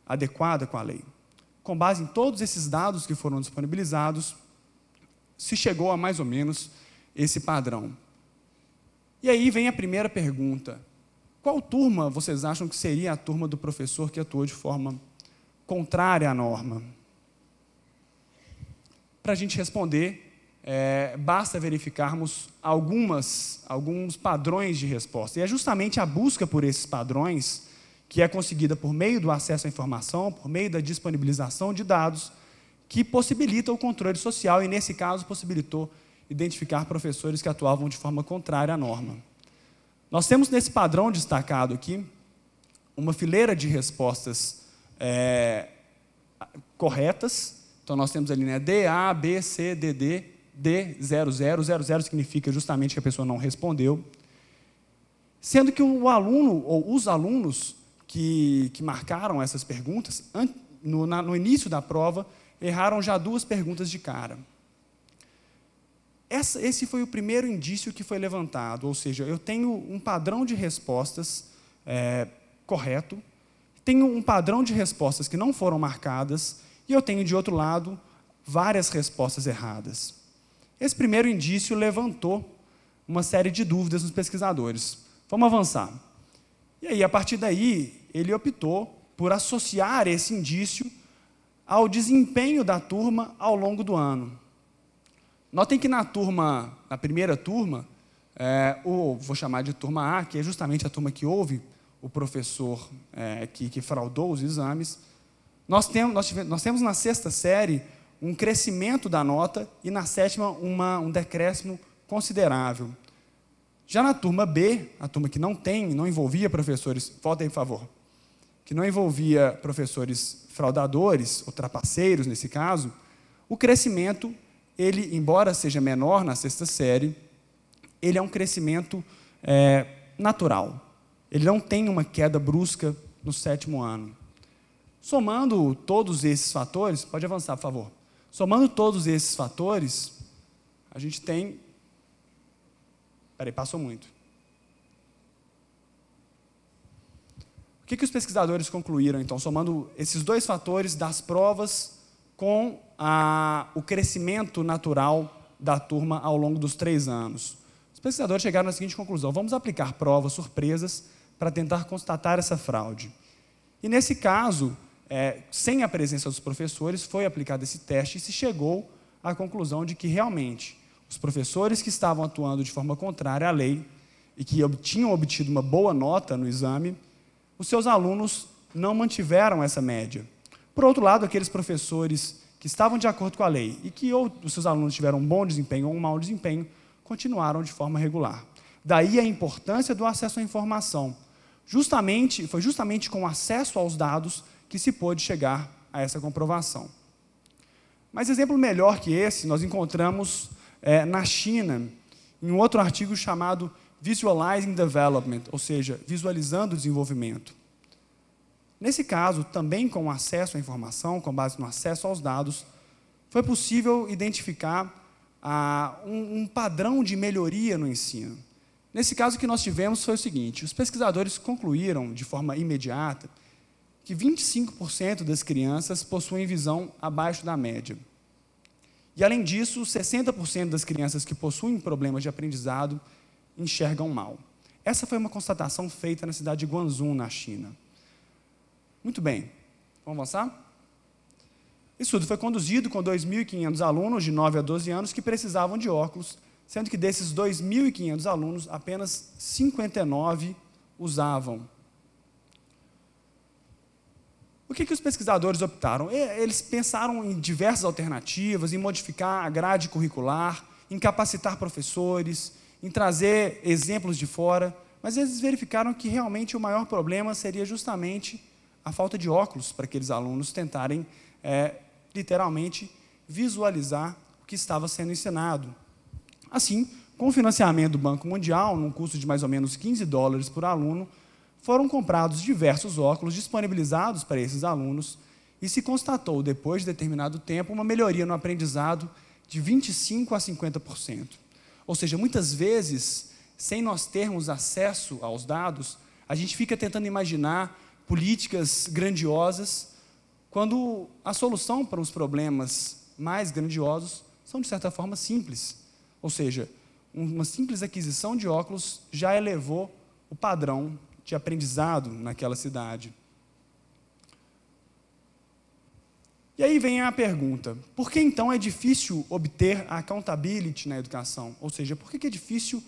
adequada com a lei. Com base em todos esses dados que foram disponibilizados, se chegou a mais ou menos esse padrão. E aí vem a primeira pergunta: qual turma vocês acham que seria a turma do professor que atuou de forma contrária à norma? Para a gente responder, basta verificarmos alguns padrões de resposta. E é justamente a busca por esses padrões, que é conseguida por meio do acesso à informação, por meio da disponibilização de dados, que possibilita o controle social, e nesse caso possibilitou identificar professores que atuavam de forma contrária à norma. Nós temos nesse padrão destacado aqui uma fileira de respostas corretas. Então nós temos ali, D, A, B, C, D, D, 0, 0, 0, 0 significa justamente que a pessoa não respondeu. Sendo que o aluno, ou os alunos que marcaram essas perguntas, no início da prova, erraram já 2 perguntas de cara. Esse foi o primeiro indício que foi levantado, ou seja, eu tenho um padrão de respostas correto, tenho um padrão de respostas que não foram marcadas, e eu tenho, de outro lado, várias respostas erradas. Esse primeiro indício levantou uma série de dúvidas nos pesquisadores. Vamos avançar. E aí, a partir daí, ele optou por associar esse indício ao desempenho da turma ao longo do ano. Notem que na primeira turma, vou chamar de turma A, que é justamente a turma que houve o professor que fraudou os exames, nós temos na 6ª série um crescimento da nota e na 7ª um decréscimo considerável. Já na turma B, a turma que não envolvia professores, volta aí, por favor, que não envolvia professores fraudadores ou trapaceiros, nesse caso, o crescimento, ele, embora seja menor na 6ª série, ele é um crescimento natural. Ele não tem uma queda brusca no 7º ano. Somando todos esses fatores, pode avançar, por favor. Somando todos esses fatores, a gente tem... Peraí, passou muito. O que os pesquisadores concluíram, então, somando esses 2 fatores das provas com o crescimento natural da turma ao longo dos 3 anos? Os pesquisadores chegaram à seguinte conclusão: vamos aplicar provas surpresas para tentar constatar essa fraude. E, nesse caso, sem a presença dos professores, foi aplicado esse teste e se chegou à conclusão de que, realmente, os professores que estavam atuando de forma contrária à lei e que tinham obtido uma boa nota no exame, os seus alunos não mantiveram essa média. Por outro lado, aqueles professores que estavam de acordo com a lei e que ou os seus alunos tiveram um bom desempenho ou um mau desempenho, continuaram de forma regular. Daí a importância do acesso à informação. Foi justamente com o acesso aos dados que se pôde chegar a essa comprovação. Mas exemplo melhor que esse nós encontramos na China, em um outro artigo chamado Visualizing Development, ou seja, visualizando o desenvolvimento. Nesse caso, também com acesso à informação, com base no acesso aos dados, foi possível identificar um padrão de melhoria no ensino. Nesse caso, o que nós tivemos foi o seguinte: os pesquisadores concluíram de forma imediata que 25% das crianças possuem visão abaixo da média. E, além disso, 60% das crianças que possuem problemas de aprendizado enxergam mal. Essa foi uma constatação feita na cidade de Guangzhou, na China. Muito bem, vamos avançar? O estudo foi conduzido com 2.500 alunos de 9 a 12 anos que precisavam de óculos, sendo que desses 2.500 alunos, apenas 59 usavam. O que os pesquisadores optaram? Eles pensaram em diversas alternativas, em modificar a grade curricular, em capacitar professores, em trazer exemplos de fora, mas eles verificaram que realmente o maior problema seria justamente a falta de óculos para aqueles alunos tentarem, literalmente, visualizar o que estava sendo ensinado. Assim, com o financiamento do Banco Mundial, num custo de mais ou menos $15 por aluno, foram comprados diversos óculos disponibilizados para esses alunos e se constatou, depois de determinado tempo, uma melhoria no aprendizado de 25% a 50%. Ou seja, muitas vezes, sem nós termos acesso aos dados, a gente fica tentando imaginar políticas grandiosas, quando a solução para os problemas mais grandiosos são, de certa forma, simples. Ou seja, uma simples aquisição de óculos já elevou o padrão de aprendizado naquela cidade. E aí vem a pergunta: por que então é difícil obter a accountability na educação? Ou seja, por que é difícil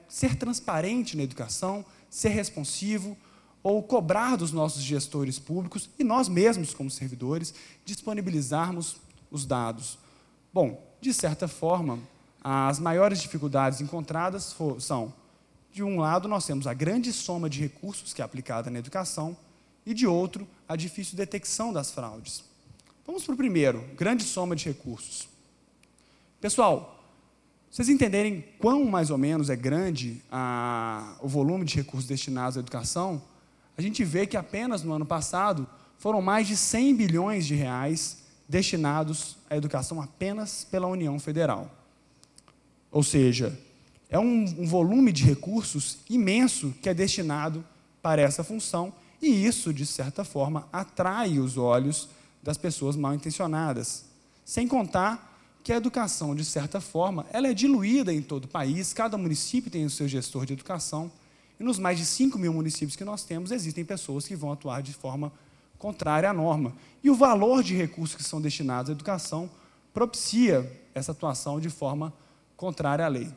ser transparente na educação, ser responsivo, ou cobrar dos nossos gestores públicos e nós mesmos, como servidores, disponibilizarmos os dados? Bom, de certa forma, as maiores dificuldades encontradas são: de um lado, nós temos a grande soma de recursos que é aplicada na educação, e de outro, a difícil detecção das fraudes. Vamos para o primeiro, grande soma de recursos. Pessoal, vocês entenderem quão mais ou menos é grande o volume de recursos destinados à educação, a gente vê que apenas no ano passado foram mais de 100 bilhões de reais destinados à educação apenas pela União Federal. Ou seja, é um volume de recursos imenso que é destinado para essa função, e isso, de certa forma, atrai os olhos das pessoas mal intencionadas. Sem contar que a educação, de certa forma, ela é diluída em todo o país, cada município tem o seu gestor de educação, e nos mais de 5.000 municípios que nós temos, existem pessoas que vão atuar de forma contrária à norma. E o valor de recursos que são destinados à educação propicia essa atuação de forma contrária à lei.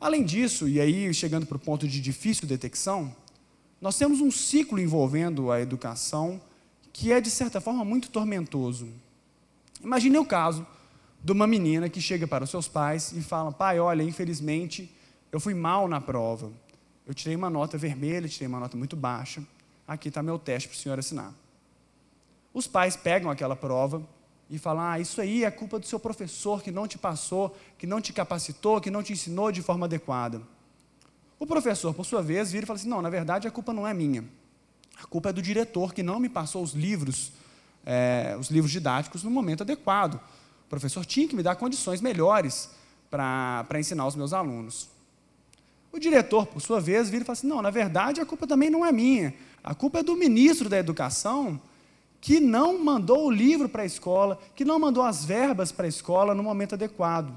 Além disso, e aí chegando para o ponto de difícil detecção, nós temos um ciclo envolvendo a educação que é, de certa forma, muito tormentoso. Imagine o caso de uma menina que chega para os seus pais e fala: pai, olha, infelizmente, eu fui mal na prova. Eu tirei uma nota vermelha, tirei uma nota muito baixa. Aqui está meu teste para o senhor assinar. Os pais pegam aquela prova e falam: isso aí é culpa do seu professor que não te passou, que não te capacitou, que não te ensinou de forma adequada. O professor, por sua vez, vira e fala assim: não, na verdade a culpa não é minha. A culpa é do diretor que não me passou os livros didáticos no momento adequado. O professor tinha que me dar condições melhores para ensinar os meus alunos. O diretor, por sua vez, vira e fala assim: não, na verdade a culpa também não é minha. A culpa é do ministro da Educação, que não mandou o livro para a escola, que não mandou as verbas para a escola no momento adequado.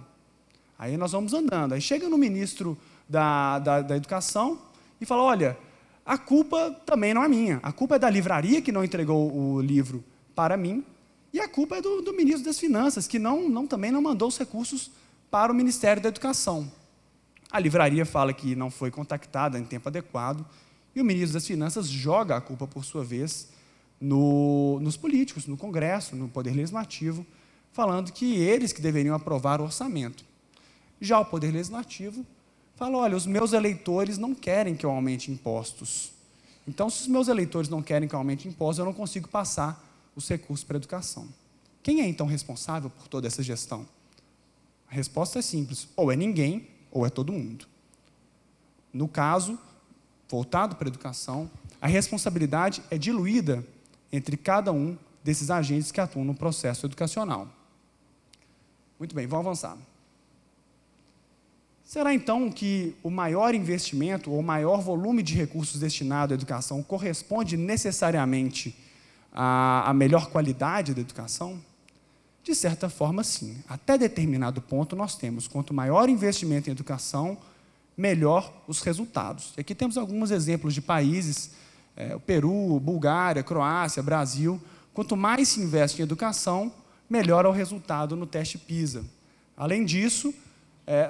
Aí nós vamos andando. Aí chega no ministro da Educação e fala: olha, a culpa também não é minha. A culpa é da livraria que não entregou o livro para mim, e a culpa é do ministro das Finanças, que também não mandou os recursos para o Ministério da Educação. A livraria fala que não foi contactada em tempo adequado, e o ministro das Finanças joga a culpa, por sua vez, nos políticos, no Congresso, no Poder Legislativo, falando que eles que deveriam aprovar o orçamento. Já o Poder Legislativo fala: olha, os meus eleitores não querem que eu aumente impostos. Então, se os meus eleitores não querem que eu aumente impostos, eu não consigo passar os recursos para a educação. Quem é, então, responsável por toda essa gestão? A resposta é simples: ou é ninguém, ou é todo mundo. No caso, voltado para a educação, a responsabilidade é diluída entre cada um desses agentes que atuam no processo educacional. Muito bem, vamos avançar. Será, então, que o maior investimento ou o maior volume de recursos destinado à educação corresponde necessariamente à melhor qualidade da educação? De certa forma, sim. Até determinado ponto, nós temos, quanto maior investimento em educação, melhor os resultados. Aqui temos alguns exemplos de países, o Peru, Bulgária, Croácia, Brasil. Quanto mais se investe em educação, melhor é o resultado no teste PISA. Além disso,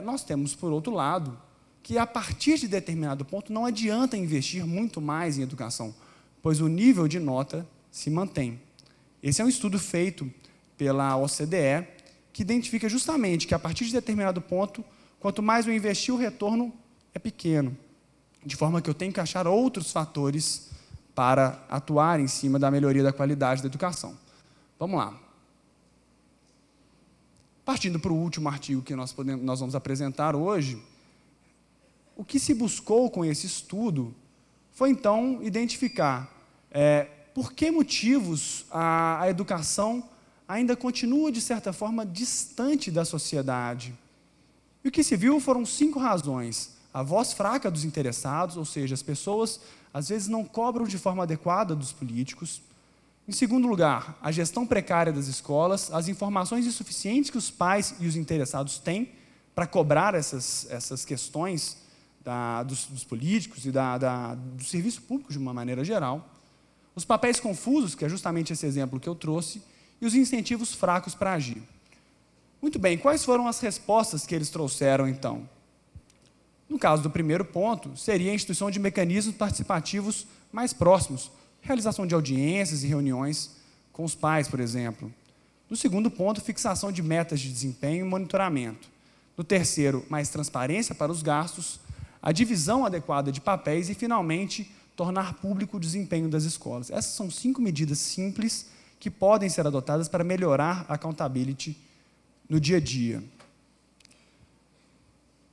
nós temos, por outro lado, que a partir de determinado ponto não adianta investir muito mais em educação, pois o nível de nota se mantém. Esse é um estudo feito pela OCDE, que identifica justamente que a partir de determinado ponto, quanto mais eu investir, o retorno é pequeno, de forma que eu tenho que achar outros fatores para atuar em cima da melhoria da qualidade da educação. Vamos lá. Partindo para o último artigo que nós vamos apresentar hoje, o que se buscou com esse estudo foi, então, identificar por que motivos a educação ainda continua, de certa forma, distante da sociedade. E o que se viu foram 5 razões. A voz fraca dos interessados, ou seja, as pessoas, às vezes, não cobram de forma adequada dos políticos. Em segundo lugar, a gestão precária das escolas, as informações insuficientes que os pais e os interessados têm para cobrar essas questões dos políticos e do serviço público de uma maneira geral. Os papéis confusos, que é justamente esse exemplo que eu trouxe, e os incentivos fracos para agir. Muito bem, quais foram as respostas que eles trouxeram, então? No caso do primeiro ponto, seria a instituição de mecanismos participativos mais próximos, realização de audiências e reuniões com os pais, por exemplo. No segundo ponto, fixação de metas de desempenho e monitoramento. No terceiro, mais transparência para os gastos, a divisão adequada de papéis e, finalmente, tornar público o desempenho das escolas. Essas são 5 medidas simples que podem ser adotadas para melhorar a accountability no dia a dia.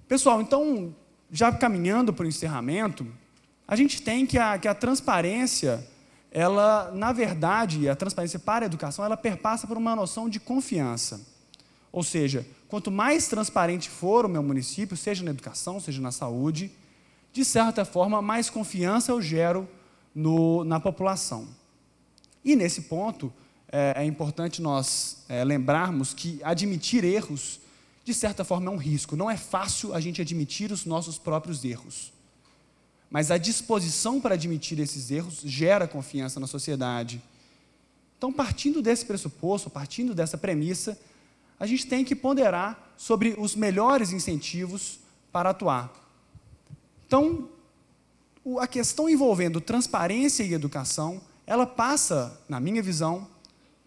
Pessoal, então, já caminhando para o encerramento, a gente tem que a transparência, ela, na verdade, a transparência para a educação, ela perpassa por uma noção de confiança. Ou seja, quanto mais transparente for o meu município, seja na educação, seja na saúde, de certa forma, mais confiança eu gero na população. E, nesse ponto, é importante nós lembrarmos que admitir erros, de certa forma, é um risco. Não é fácil a gente admitir os nossos próprios erros. Mas a disposição para admitir esses erros gera confiança na sociedade. Então, partindo desse pressuposto, partindo dessa premissa, a gente tem que ponderar sobre os melhores incentivos para atuar. Então, a questão envolvendo transparência e educação, ela passa, na minha visão,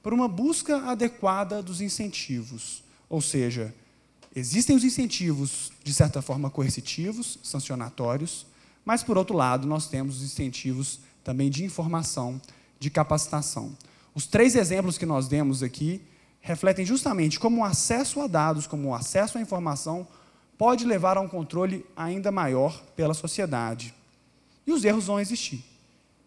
por uma busca adequada dos incentivos. Ou seja, existem os incentivos, de certa forma, coercitivos, sancionatórios, mas, por outro lado, nós temos os incentivos também de informação, de capacitação. Os 3 exemplos que nós demos aqui refletem justamente como o acesso a dados, como o acesso à informação, pode levar a um controle ainda maior pela sociedade. E os erros vão existir.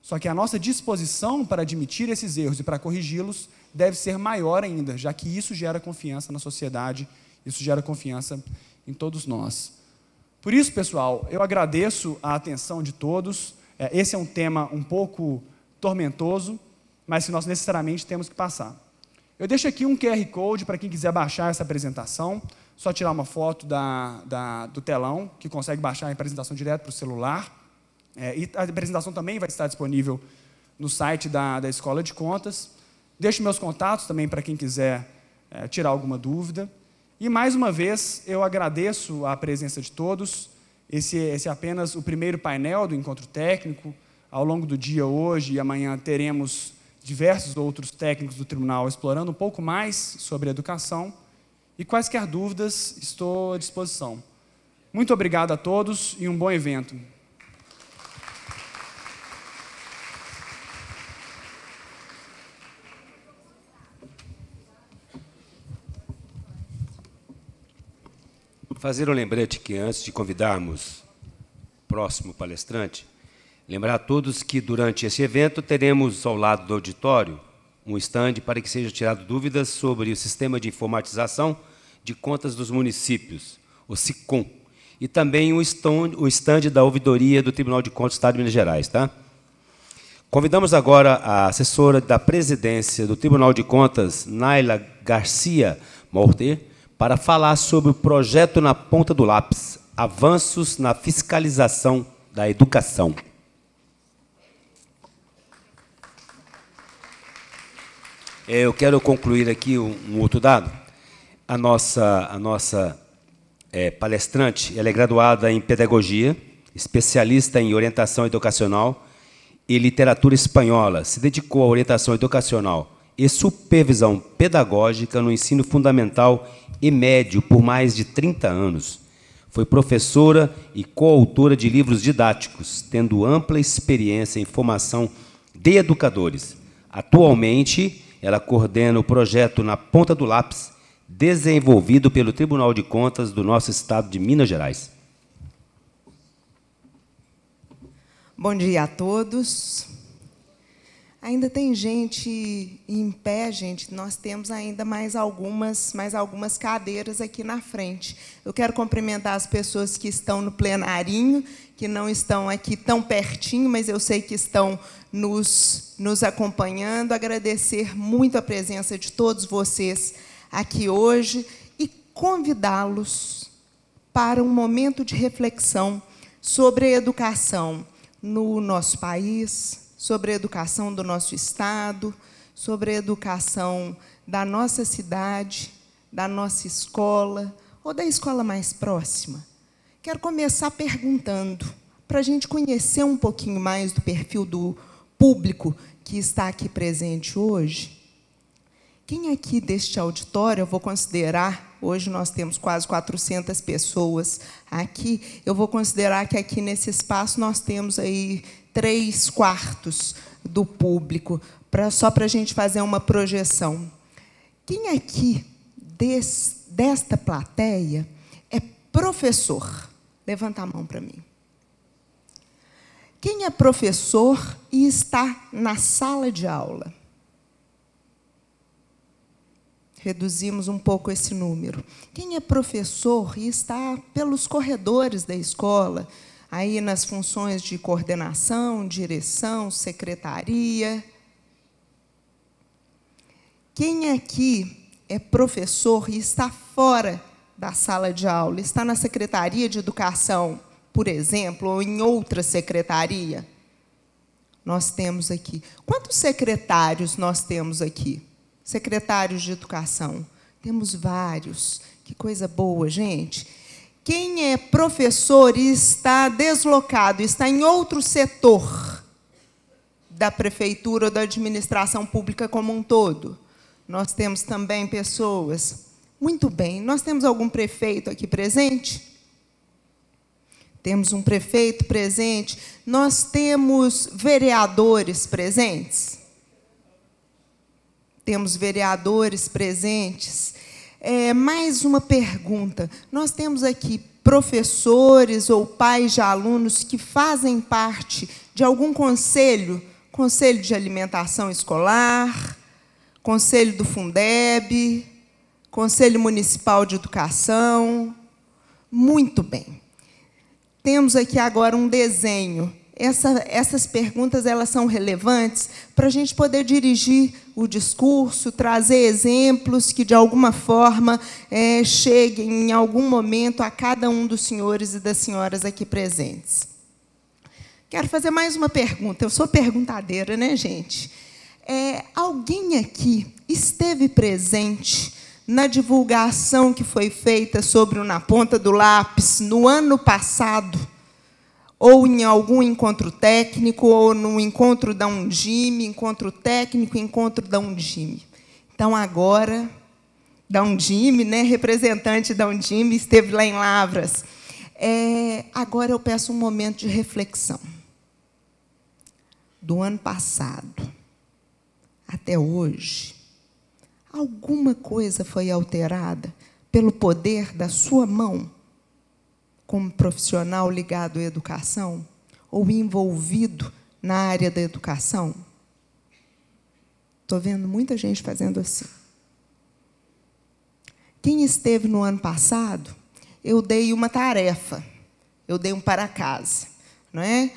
Só que a nossa disposição para admitir esses erros e para corrigi-los deve ser maior ainda, já que isso gera confiança na sociedade, isso gera confiança em todos nós. Por isso, pessoal, eu agradeço a atenção de todos. Esse é um tema um pouco tormentoso, mas que nós necessariamente temos que passar. Eu deixo aqui um QR Code para quem quiser baixar essa apresentação, só tirar uma foto do telão, que consegue baixar a apresentação direto para o celular. E a apresentação também vai estar disponível no site da Escola de Contas. Deixo meus contatos também para quem quiser tirar alguma dúvida. E, mais uma vez, eu agradeço a presença de todos. Esse é apenas o primeiro painel do encontro técnico. Ao longo do dia, hoje e amanhã, teremos diversos outros técnicos do tribunal explorando um pouco mais sobre a educação. E quaisquer dúvidas, estou à disposição. Muito obrigado a todos e um bom evento. fazer um lembrete que, antes de convidarmos o próximo palestrante, lembrar a todos que, durante esse evento, teremos, ao lado do auditório, um estande para que sejam tiradas dúvidas sobre o sistema de informatização de contas dos municípios, o SICOM, e também o estande da ouvidoria do Tribunal de Contas do Estado de Minas Gerais. Tá? Convidamos agora a assessora da presidência do Tribunal de Contas, Naila Garcia Morter, para falar sobre o projeto Na Ponta do Lápis, avanços na fiscalização da educação. Eu quero concluir aqui um outro dado. A nossa palestrante, ela é graduada em Pedagogia, especialista em Orientação Educacional e Literatura Espanhola. Se dedicou à orientação educacional e supervisão pedagógica no ensino fundamental e médio por mais de 30 anos. Foi professora e coautora de livros didáticos, tendo ampla experiência em formação de educadores. Atualmente, ela coordena o projeto Na Ponta do Lápis, desenvolvido pelo Tribunal de Contas do nosso Estado de Minas Gerais. Bom dia a todos. Ainda tem gente em pé, gente. Nós temos ainda mais algumas cadeiras aqui na frente. Eu quero cumprimentar as pessoas que estão no plenarinho, que não estão aqui tão pertinho, mas eu sei que estão nos acompanhando. Agradecer muito a presença de todos vocês aqui hoje e convidá-los para um momento de reflexão sobre a educação no nosso país, sobre a educação do nosso Estado, sobre a educação da nossa cidade, da nossa escola ou da escola mais próxima. Quero começar perguntando, para a gente conhecer um pouquinho mais do perfil do público que está aqui presente hoje. Quem aqui deste auditório, eu vou considerar, hoje nós temos quase 400 pessoas aqui, eu vou considerar que aqui nesse espaço nós temos aí 3/4 do público, só para a gente fazer uma projeção. Quem aqui desta plateia é professor? Levanta a mão para mim. Quem é professor e está na sala de aula? Reduzimos um pouco esse número. Quem é professor e está pelos corredores da escola, aí nas funções de coordenação, direção, secretaria? Quem aqui é professor e está fora da sala de aula, está na Secretaria de Educação, por exemplo, ou em outra secretaria? Nós temos aqui. Quantos secretários nós temos aqui? Secretários de Educação. Temos vários. Que coisa boa, gente. Quem é professor e está deslocado, está em outro setor da prefeitura ou da administração pública como um todo? Nós temos também pessoas. Muito bem. Nós temos algum prefeito aqui presente? Temos um prefeito presente. Nós temos vereadores presentes? Temos vereadores presentes. Mais uma pergunta. Nós temos aqui professores ou pais de alunos que fazem parte de algum conselho? Conselho de Alimentação Escolar, Conselho do Fundeb, Conselho Municipal de Educação. Muito bem. Temos aqui agora um desenho. Essas perguntas elas são relevantes para a gente poder dirigir o discurso, trazer exemplos que, de alguma forma, cheguem em algum momento a cada um dos senhores e das senhoras aqui presentes. Quero fazer mais uma pergunta. Eu sou perguntadeira, né, gente? Alguém aqui esteve presente na divulgação que foi feita sobre o Na Ponta do Lápis no ano passado, ou em algum encontro técnico, ou no encontro da Undime, encontro técnico, encontro da Undime? Então, agora, da Undime, né, representante da Undime, esteve lá em Lavras. Agora eu peço um momento de reflexão. Do ano passado até hoje, alguma coisa foi alterada pelo poder da sua mão como profissional ligado à educação? Ou envolvido na área da educação? Estou vendo muita gente fazendo assim. Quem esteve no ano passado, eu dei uma tarefa, eu dei um para casa. Não é?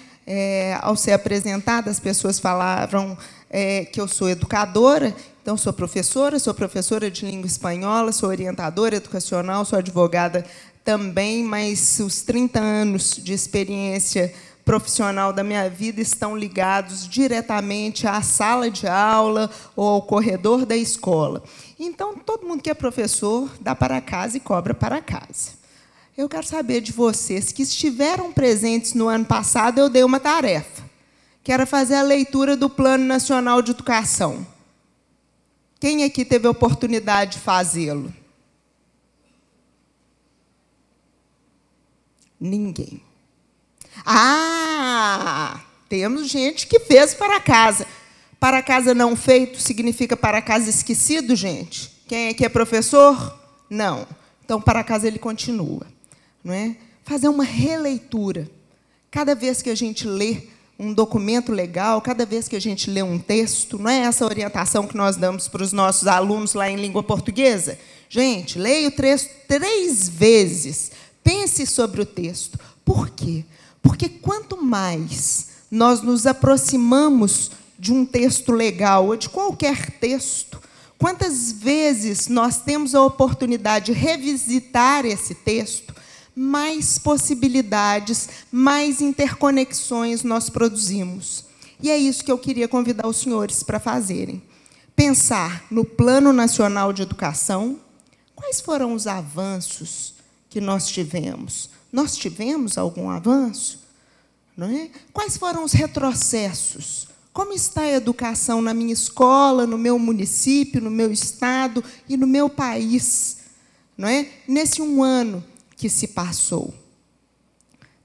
Ao ser apresentada, as pessoas falaram que eu sou educadora, então sou professora de língua espanhola, sou orientadora educacional, sou advogada também, mas os 30 anos de experiência profissional da minha vida estão ligados diretamente à sala de aula ou ao corredor da escola. Então, todo mundo que é professor dá para casa e cobra para casa. Eu quero saber de vocês que estiveram presentes no ano passado, eu dei uma tarefa, que era fazer a leitura do Plano Nacional de Educação. Quem aqui teve a oportunidade de fazê-lo? Ninguém. Ah, temos gente que fez para casa. Para casa não feito significa para casa esquecido, gente? Quem aqui é professor? Não. Então, para casa ele continua. Não é? Fazer uma releitura. Cada vez que a gente lê um documento legal, cada vez que a gente lê um texto, não é essa orientação que nós damos para os nossos alunos lá em língua portuguesa? Gente, leia o texto 3 vezes. Pense sobre o texto. Por quê? Porque quanto mais nós nos aproximamos de um texto legal, ou de qualquer texto, quantas vezes nós temos a oportunidade de revisitar esse texto, mais possibilidades, mais interconexões nós produzimos. E é isso que eu queria convidar os senhores para fazerem. Pensar no Plano Nacional de Educação. Quais foram os avanços que nós tivemos? Nós tivemos algum avanço? Não é? Quais foram os retrocessos? Como está a educação na minha escola, no meu município, no meu estado e no meu país? Não é? Nesse 1 ano que se passou.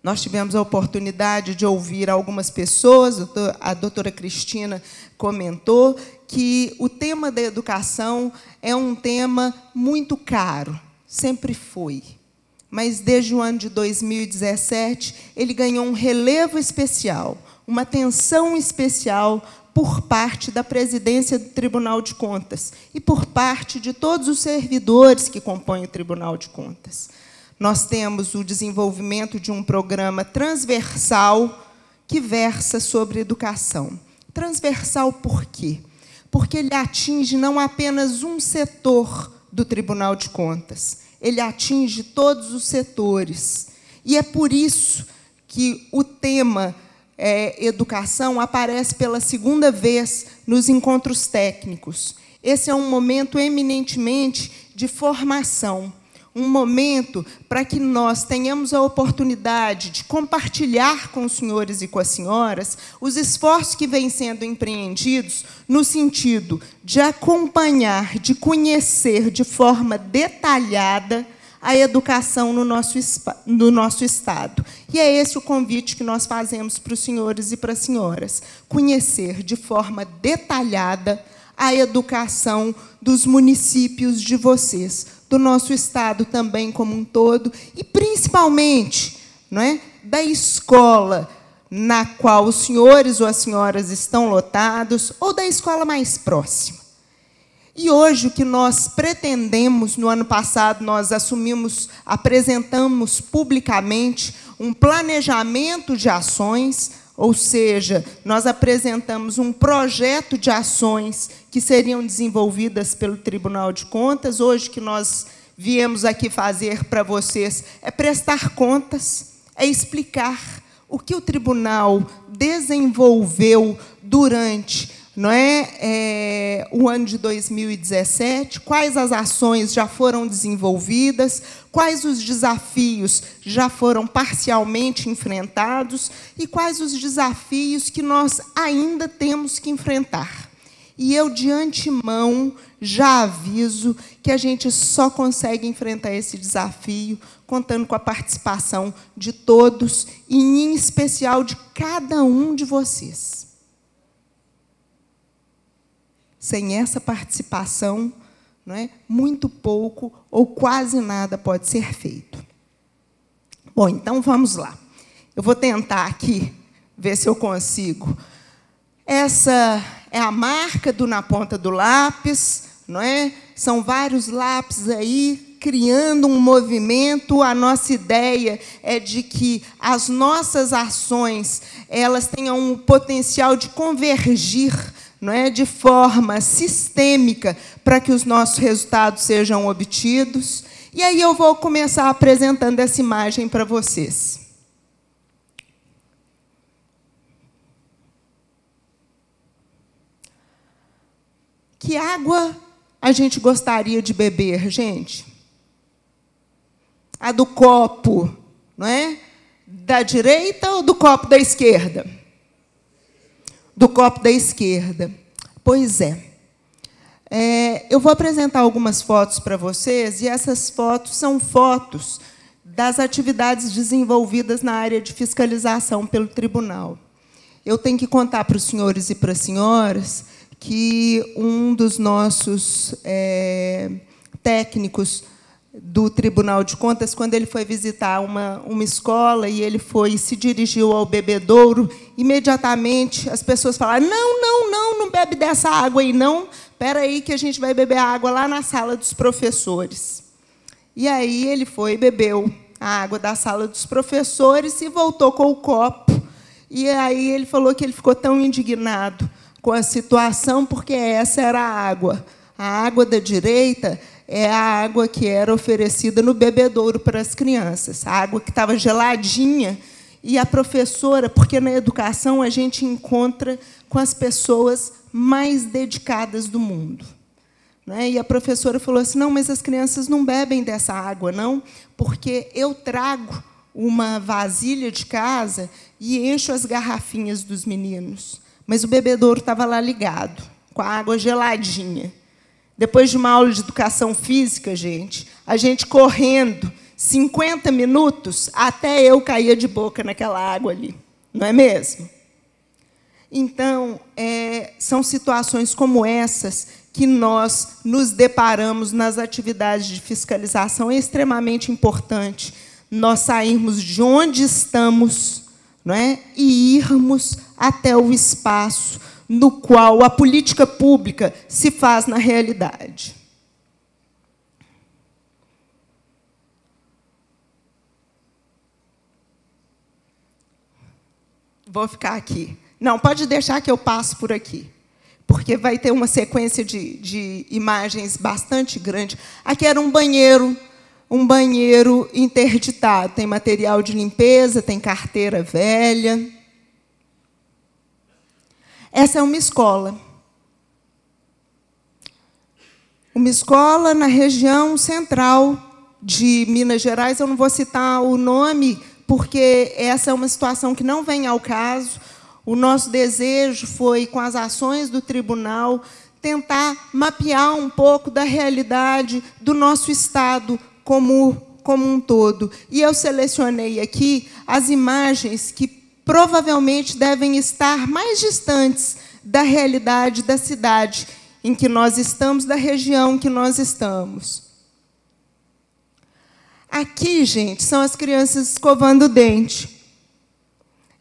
Nós tivemos a oportunidade de ouvir algumas pessoas, a doutora Cristina comentou que o tema da educação é um tema muito caro, sempre foi. Mas, desde o ano de 2017, ele ganhou um relevo especial, uma atenção especial por parte da presidência do Tribunal de Contas e por parte de todos os servidores que compõem o Tribunal de Contas. Nós temos o desenvolvimento de um programa transversal que versa sobre educação. Transversal por quê? Porque ele atinge não apenas um setor do Tribunal de Contas, ele atinge todos os setores. E é por isso que o tema educação aparece pela 2ª vez nos encontros técnicos. Esse é um momento eminentemente de formação, um momento para que nós tenhamos a oportunidade de compartilhar com os senhores e com as senhoras os esforços que vêm sendo empreendidos no sentido de acompanhar, de conhecer de forma detalhada a educação no nosso Estado. E é esse o convite que nós fazemos para os senhores e para as senhoras. Conhecer de forma detalhada a educação dos municípios de vocês, do nosso Estado também como um todo, e, principalmente, não é, da escola na qual os senhores ou as senhoras estão lotados, ou da escola mais próxima. E hoje, o que nós pretendemos, no ano passado, nós apresentamos publicamente um planejamento de ações, ou seja, nós apresentamos um projeto de ações que seriam desenvolvidas pelo Tribunal de Contas. Hoje, o que nós viemos aqui fazer para vocês é prestar contas, é explicar o que o Tribunal desenvolveu durante o ano de 2017, quais as ações já foram desenvolvidas, quais os desafios já foram parcialmente enfrentados e quais os desafios que nós ainda temos que enfrentar. E eu, de antemão, já aviso que a gente só consegue enfrentar esse desafio contando com a participação de todos e, em especial, de cada um de vocês. Sem essa participação, muito pouco ou quase nada pode ser feito. Bom, então vamos lá. Eu vou tentar aqui ver se eu consigo. Essa é a marca na ponta do lápis, não é? São vários lápis aí criando um movimento. A nossa ideia é de que as nossas ações elas tenham um potencial de convergir, não é, de forma sistêmica para que os nossos resultados sejam obtidos. E aí eu vou começar apresentando essa imagem para vocês. Que água a gente gostaria de beber, gente? A do copo, não é? Da direita ou do copo da esquerda? Do copo da esquerda. Pois é. Eu vou apresentar algumas fotos para vocês, e essas fotos são fotos das atividades desenvolvidas na área de fiscalização pelo tribunal. Eu tenho que contar para os senhores e para as senhoras que um dos nossos técnicos do Tribunal de Contas, quando ele foi visitar uma escola e ele se dirigiu ao bebedouro, imediatamente as pessoas falaram: não bebe dessa água aí, não. Espera aí que a gente vai beber a água lá na sala dos professores. E aí ele foi e bebeu a água da sala dos professores e voltou com o copo. E aí ele falou que ele ficou tão indignado com a situação, porque essa era a água. A água da direita é a água que era oferecida no bebedouro para as crianças, a água que estava geladinha. E a professora, porque na educação a gente encontra com as pessoas mais dedicadas do mundo, né? E a professora falou assim: não, mas as crianças não bebem dessa água, não, porque eu trago uma vasilha de casa e encho as garrafinhas dos meninos. Mas o bebedouro estava lá ligado, com a água geladinha. Depois de uma aula de educação física, a gente correndo 50 minutos, até eu caía de boca naquela água ali, não é mesmo? Então, são situações como essas que nós nos deparamos nas atividades de fiscalização. É extremamente importante nós sairmos de onde estamos, não é, e irmos até o espaço no qual a política pública se faz na realidade. Vou ficar aqui. Não, pode deixar que eu passo por aqui, porque vai ter uma sequência de imagens bastante grande. Aqui era um banheiro interditado. Tem material de limpeza, tem carteira velha. Essa é uma escola. Uma escola na região central de Minas Gerais. Eu não vou citar o nome, porque essa é uma situação que não vem ao caso. O nosso desejo foi, com as ações do tribunal, tentar mapear um pouco da realidade do nosso Estado como um todo. E eu selecionei aqui as imagens que provavelmente devem estar mais distantes da realidade da cidade em que nós estamos, da região em que nós estamos. Aqui, são as crianças escovando o dente.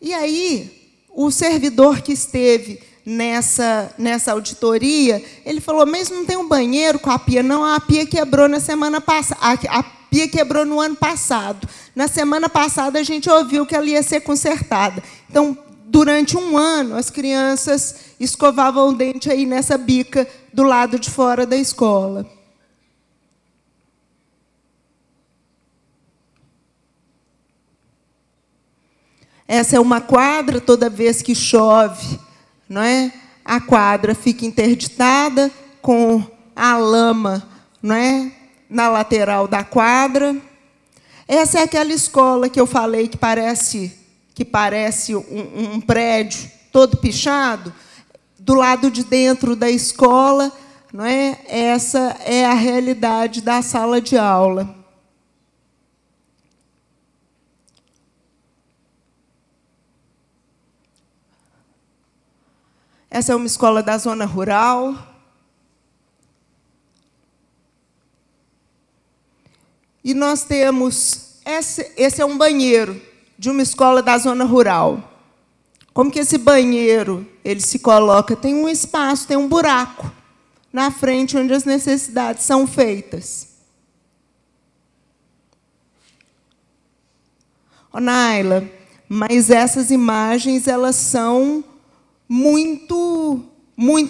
E aí, o servidor que esteve nessa auditoria, ele falou: mas não tem um banheiro com a pia? Não, a pia quebrou na semana passada. A pia quebrou no ano passado. Na semana passada, a gente ouviu que ela ia ser consertada. Então, durante um ano, as crianças escovavam o dente aí nessa bica do lado de fora da escola. Essa é uma quadra. Toda vez que chove, não é, a quadra fica interditada com a lama, não é, na lateral da quadra. Essa é aquela escola que eu falei que parece um prédio todo pichado. Do lado de dentro da escola, não é? Essa é a realidade da sala de aula. Essa é uma escola da zona rural. E nós temos Esse é um banheiro de uma escola da zona rural. Como que esse banheiro ele se coloca? Tem um espaço, tem um buraco na frente onde as necessidades são feitas. Ô, Naila, mas essas imagens elas são muito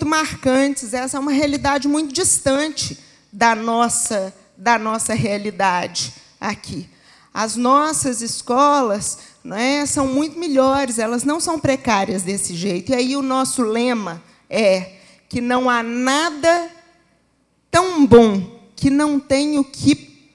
marcantes. Essa é uma realidade muito distante da nossa realidade aqui. As nossas escolas, né, são muito melhores, elas não são precárias desse jeito. E aí o nosso lema é que não há nada tão bom que não tenha o que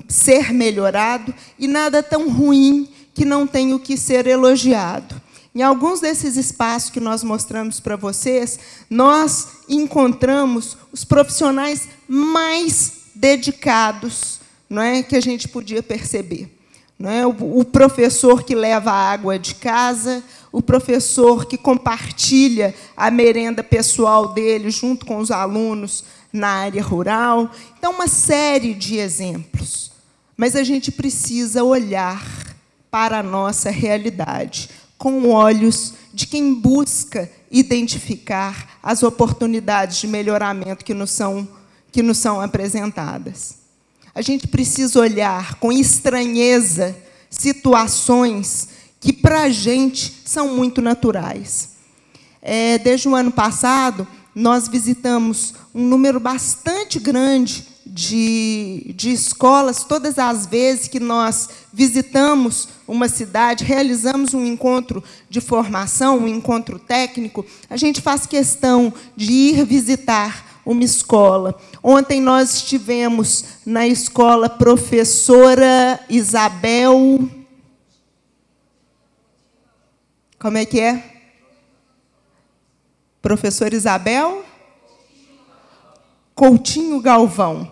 ser melhorado e nada tão ruim que não tenha o que ser elogiado. Em alguns desses espaços que nós mostramos para vocês, nós encontramos os profissionais mais dedicados, não é, que a gente podia perceber. Não é? O professor que leva a água de casa, o professor que compartilha a merenda pessoal dele junto com os alunos na área rural. Então, uma série de exemplos. Mas a gente precisa olhar para a nossa realidade com olhos de quem busca identificar as oportunidades de melhoramento que nos são apresentadas. A gente precisa olhar com estranheza situações que, para a gente, são muito naturais. Desde o ano passado, nós visitamos um número bastante grande de escolas. Todas as vezes que nós visitamos uma cidade, realizamos um encontro de formação, um encontro técnico, a gente faz questão de ir visitar uma escola. Ontem nós estivemos na escola Professora Isabel... Como é que é? Professora Isabel? Coutinho Galvão.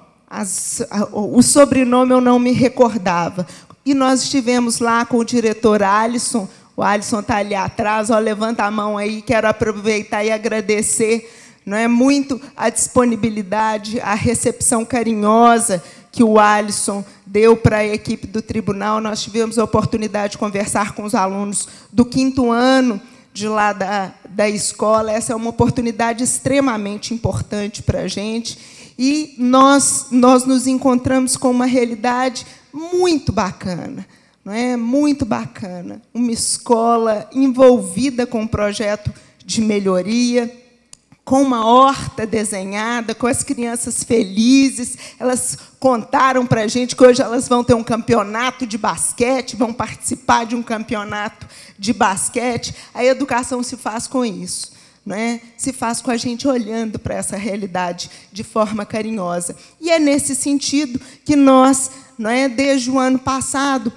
O sobrenome eu não me recordava. E nós estivemos lá com o diretor Alisson. O Alisson está ali atrás. Ó, levanta a mão aí. Quero aproveitar e agradecer, não é, muito a disponibilidade, a recepção carinhosa que o Alisson deu para a equipe do tribunal. Nós tivemos a oportunidade de conversar com os alunos do 5º ano de lá da escola. Essa é uma oportunidade extremamente importante para a gente. E nós nos encontramos com uma realidade muito bacana, não é? Muito bacana. Uma escola envolvida com um projeto de melhoria, com uma horta desenhada, com as crianças felizes. Elas contaram para a gente que hoje elas vão ter um campeonato de basquete, vão participar de um campeonato de basquete. A educação se faz com isso, não é? Se faz com a gente olhando para essa realidade de forma carinhosa. E é nesse sentido que nós, não é, desde o ano passado,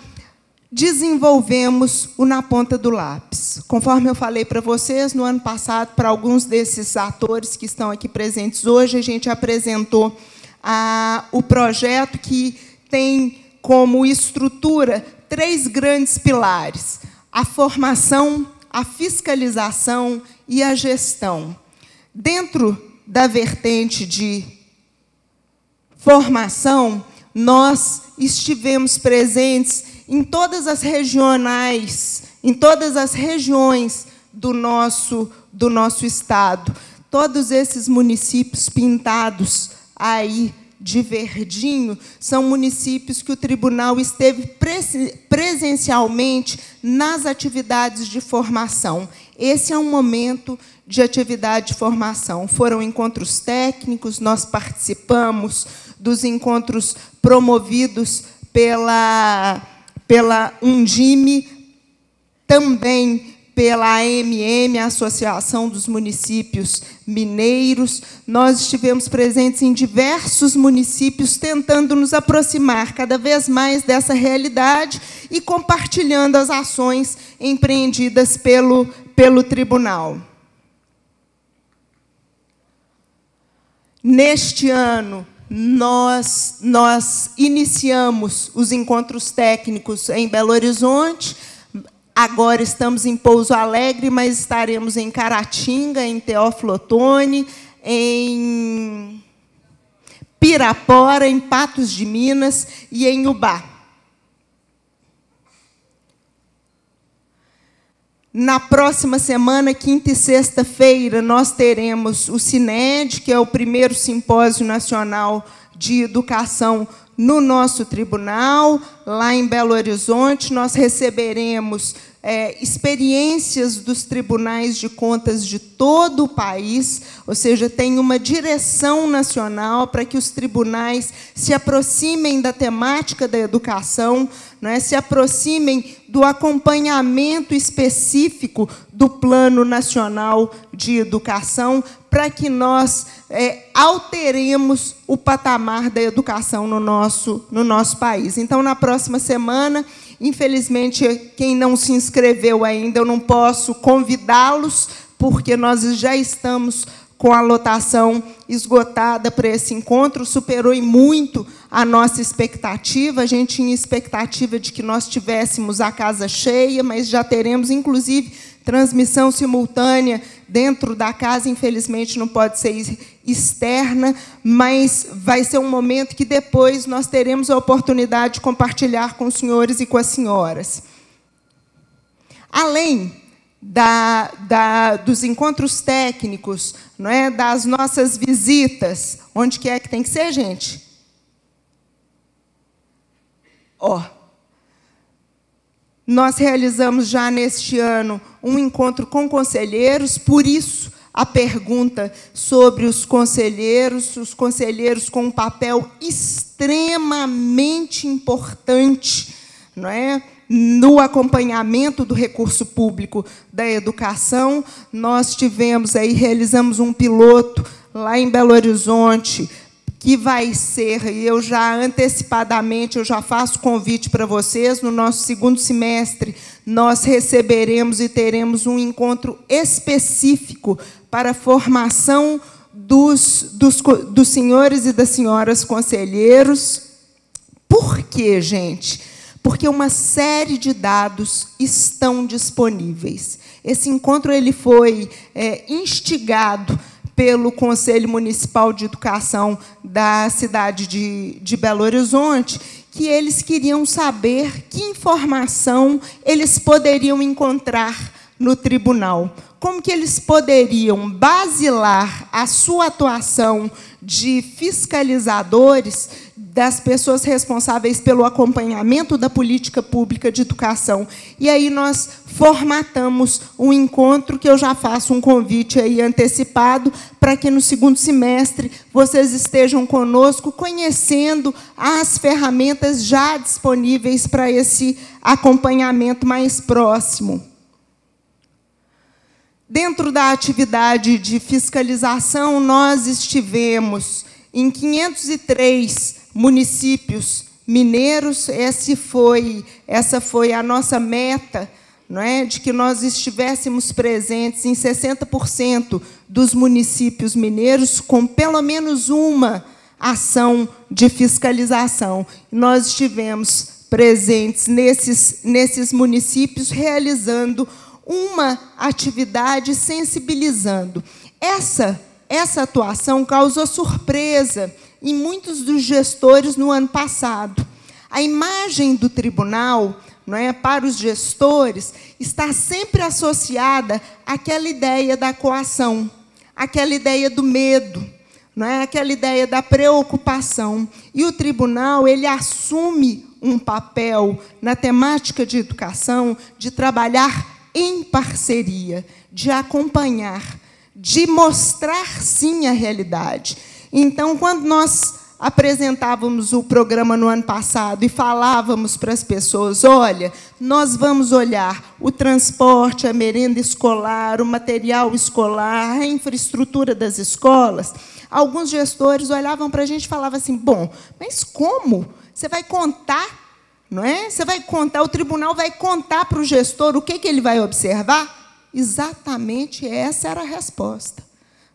desenvolvemos o Na Ponta do Lápis. Conforme eu falei para vocês, no ano passado, para alguns desses atores que estão aqui presentes hoje, a gente apresentou o projeto que tem como estrutura 3 grandes pilares: a formação, a fiscalização e a gestão. Dentro da vertente de formação, nós estivemos presentes em todas as regionais, em todas as regiões do nosso estado. Todos esses municípios pintados aí de verdinho são municípios que o tribunal esteve presencialmente nas atividades de formação. Esse é um momento de atividade de formação. Foram encontros técnicos, nós participamos dos encontros promovidos pela Undime, também pela AMM, a Associação dos Municípios Mineiros. Nós estivemos presentes em diversos municípios, tentando nos aproximar cada vez mais dessa realidade e compartilhando as ações empreendidas pelo tribunal. Neste ano, nós iniciamos os encontros técnicos em Belo Horizonte. Agora estamos em Pouso Alegre, mas estaremos em Caratinga, em Teófilo Otoni, em Pirapora, em Patos de Minas e em Ubá. Na próxima semana, quinta e sexta-feira, nós teremos o CINED, que é o primeiro simpósio nacional de educação no nosso tribunal. Lá em Belo Horizonte, nós receberemos experiências dos tribunais de contas de todo o país, ou seja, tem uma direção nacional para que os tribunais se aproximem da temática da educação, né, se aproximem do acompanhamento específico do Plano Nacional de Educação, para que nós alteremos o patamar da educação no nosso país. Então, na próxima semana, infelizmente, quem não se inscreveu ainda, eu não posso convidá-los, porque nós já estamos com a lotação esgotada para esse encontro, superou em muito a nossa expectativa. A gente tinha expectativa de que nós tivéssemos a casa cheia, mas já teremos, inclusive, transmissão simultânea dentro da casa. Infelizmente, não pode ser externa, mas vai ser um momento que depois nós teremos a oportunidade de compartilhar com os senhores e com as senhoras. Além dos encontros técnicos, não é, das nossas visitas, onde que é que tem que ser, gente? Nós realizamos já neste ano um encontro com conselheiros, por isso a pergunta sobre os conselheiros com um papel extremamente importante, não é, no acompanhamento do recurso público da educação. Nós realizamos um piloto lá em Belo Horizonte, que vai ser, e eu já antecipadamente, eu já faço convite para vocês, no nosso segundo semestre, nós receberemos e teremos um encontro específico para a formação dos senhores e das senhoras conselheiros. Por quê, gente? Porque uma série de dados estão disponíveis. Esse encontro ele foi instigado pelo Conselho Municipal de Educação da cidade de Belo Horizonte, que eles queriam saber que informação eles poderiam encontrar no tribunal. Como que eles poderiam basilar a sua atuação de fiscalizadores, das pessoas responsáveis pelo acompanhamento da política pública de educação. E aí nós formatamos um encontro, que eu já faço um convite aí antecipado, para que no segundo semestre vocês estejam conosco, conhecendo as ferramentas já disponíveis para esse acompanhamento mais próximo. Dentro da atividade de fiscalização, nós estivemos em 503 municípios mineiros. Essa foi a nossa meta, não é, de que nós estivéssemos presentes em 60% dos municípios mineiros, com pelo menos uma ação de fiscalização. Nós estivemos presentes nesses municípios, realizando uma atividade sensibilizando. Essa atuação causou surpresa em muitos dos gestores no ano passado. A imagem do tribunal, não é, para os gestores, está sempre associada àquela ideia da coação, àquela ideia do medo, não é, aquela ideia da preocupação. E o tribunal ele assume um papel na temática de educação de trabalhar em parceria, de acompanhar, de mostrar, sim, a realidade. Então, quando nós apresentávamos o programa no ano passado e falávamos para as pessoas, olha, nós vamos olhar o transporte, a merenda escolar, o material escolar, a infraestrutura das escolas, alguns gestores olhavam para a gente e falavam assim, bom, mas como? Você vai contar, não é? Você vai contar, o tribunal vai contar para o gestor o que ele vai observar? Exatamente essa era a resposta,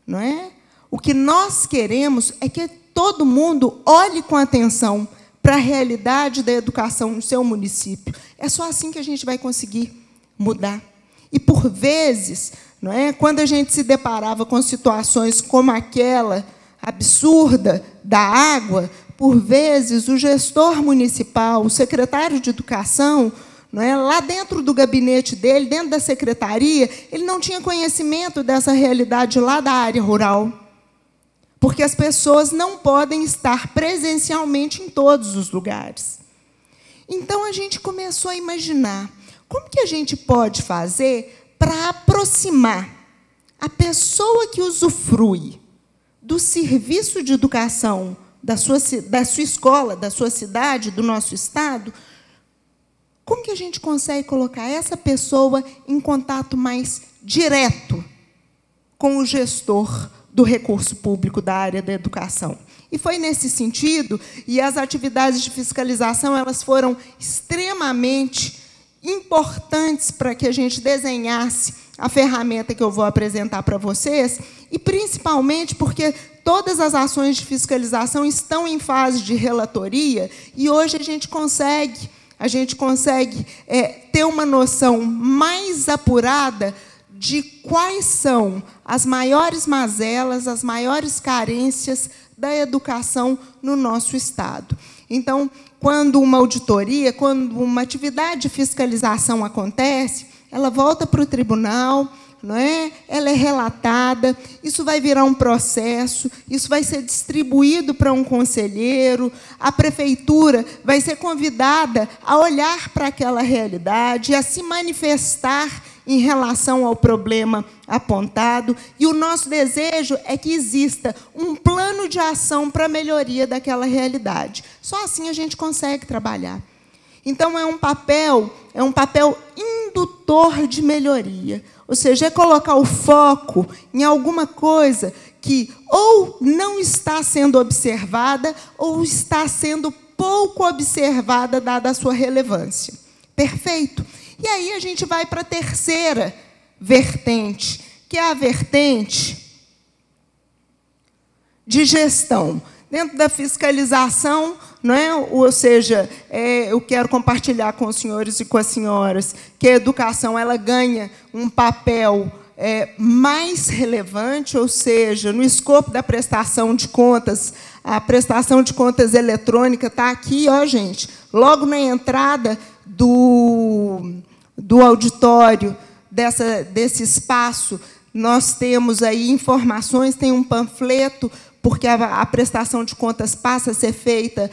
não é? O que nós queremos é que todo mundo olhe com atenção para a realidade da educação no seu município. É só assim que a gente vai conseguir mudar. E, por vezes, não é, quando a gente se deparava com situações como aquela absurda da água, por vezes o gestor municipal, o secretário de educação, não é? Lá dentro do gabinete dele, dentro da secretaria, ele não tinha conhecimento dessa realidade lá da área rural. Porque as pessoas não podem estar presencialmente em todos os lugares. Então, a gente começou a imaginar como que a gente pode fazer para aproximar a pessoa que usufrui do serviço de educação da sua escola, da sua cidade, do nosso estado. Como que a gente consegue colocar essa pessoa em contato mais direto com o gestor do recurso público da área da educação? E foi nesse sentido, e as atividades de fiscalização elas foram extremamente importantes para que a gente desenhasse a ferramenta que eu vou apresentar para vocês, e principalmente porque todas as ações de fiscalização estão em fase de relatoria, e hoje a gente consegue ter uma noção mais apurada de quais são as maiores mazelas, as maiores carências da educação no nosso estado. Então, quando uma auditoria, quando uma atividade de fiscalização acontece, ela volta para o tribunal, não é? Ela é relatada, isso vai virar um processo, isso vai ser distribuído para um conselheiro, a prefeitura vai ser convidada a olhar para aquela realidade, a se manifestar em relação ao problema apontado, e o nosso desejo é que exista um plano de ação para a melhoria daquela realidade. Só assim a gente consegue trabalhar. Então, é um papel indutor de melhoria, ou seja, é colocar o foco em alguma coisa que ou não está sendo observada ou está sendo pouco observada, dada a sua relevância. Perfeito? E aí a gente vai para a terceira vertente, que é a vertente de gestão. Dentro da fiscalização, não é? Ou seja, eu quero compartilhar com os senhores e com as senhoras que a educação ela ganha um papel mais relevante, ou seja, no escopo da prestação de contas, a prestação de contas eletrônica está aqui, ó, gente, logo na entrada do auditório desse espaço, nós temos aí informações, tem um panfleto, porque a prestação de contas passa a ser feita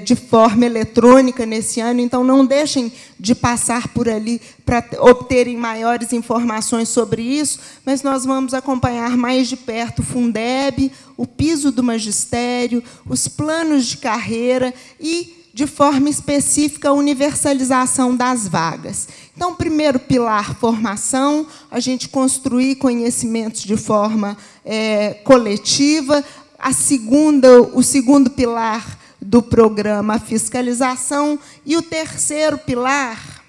de forma eletrônica nesse ano, então não deixem de passar por ali para obterem maiores informações sobre isso, mas nós vamos acompanhar mais de perto o Fundeb, o piso do magistério, os planos de carreira e, de forma específica, a universalização das vagas. Então, primeiro pilar, formação, a gente construir conhecimentos de forma coletiva. O segundo pilar do programa, a fiscalização. E o terceiro pilar,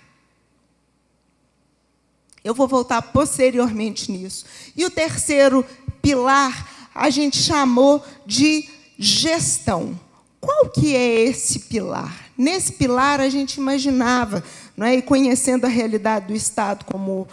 eu vou voltar posteriormente nisso. E o terceiro pilar, a gente chamou de gestão. Qual que é esse pilar? Nesse pilar, a gente imaginava, não é? E conhecendo a realidade do Estado como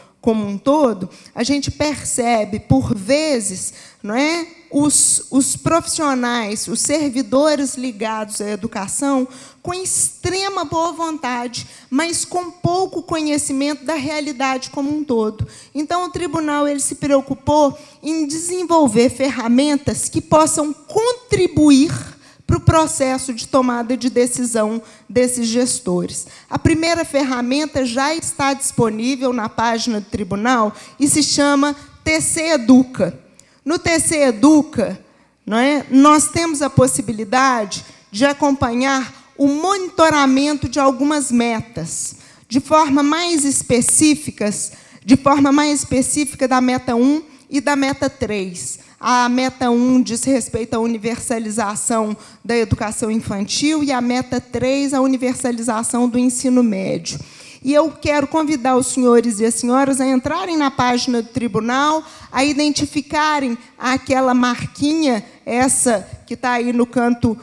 um todo, a gente percebe, por vezes, não é? Os profissionais, os servidores ligados à educação, com extrema boa vontade, mas com pouco conhecimento da realidade como um todo. Então, o tribunal ele se preocupou em desenvolver ferramentas que possam contribuir para o processo de tomada de decisão desses gestores. A primeira ferramenta já está disponível na página do tribunal e se chama TC Educa. No TC Educa, não é, nós temos a possibilidade de acompanhar o monitoramento de algumas metas, de forma mais específica da meta 1 e da meta 3. A meta 1 diz respeito à universalização da educação infantil e a meta 3, a universalização do ensino médio. E eu quero convidar os senhores e as senhoras a entrarem na página do tribunal, a identificarem aquela marquinha, essa que está aí no canto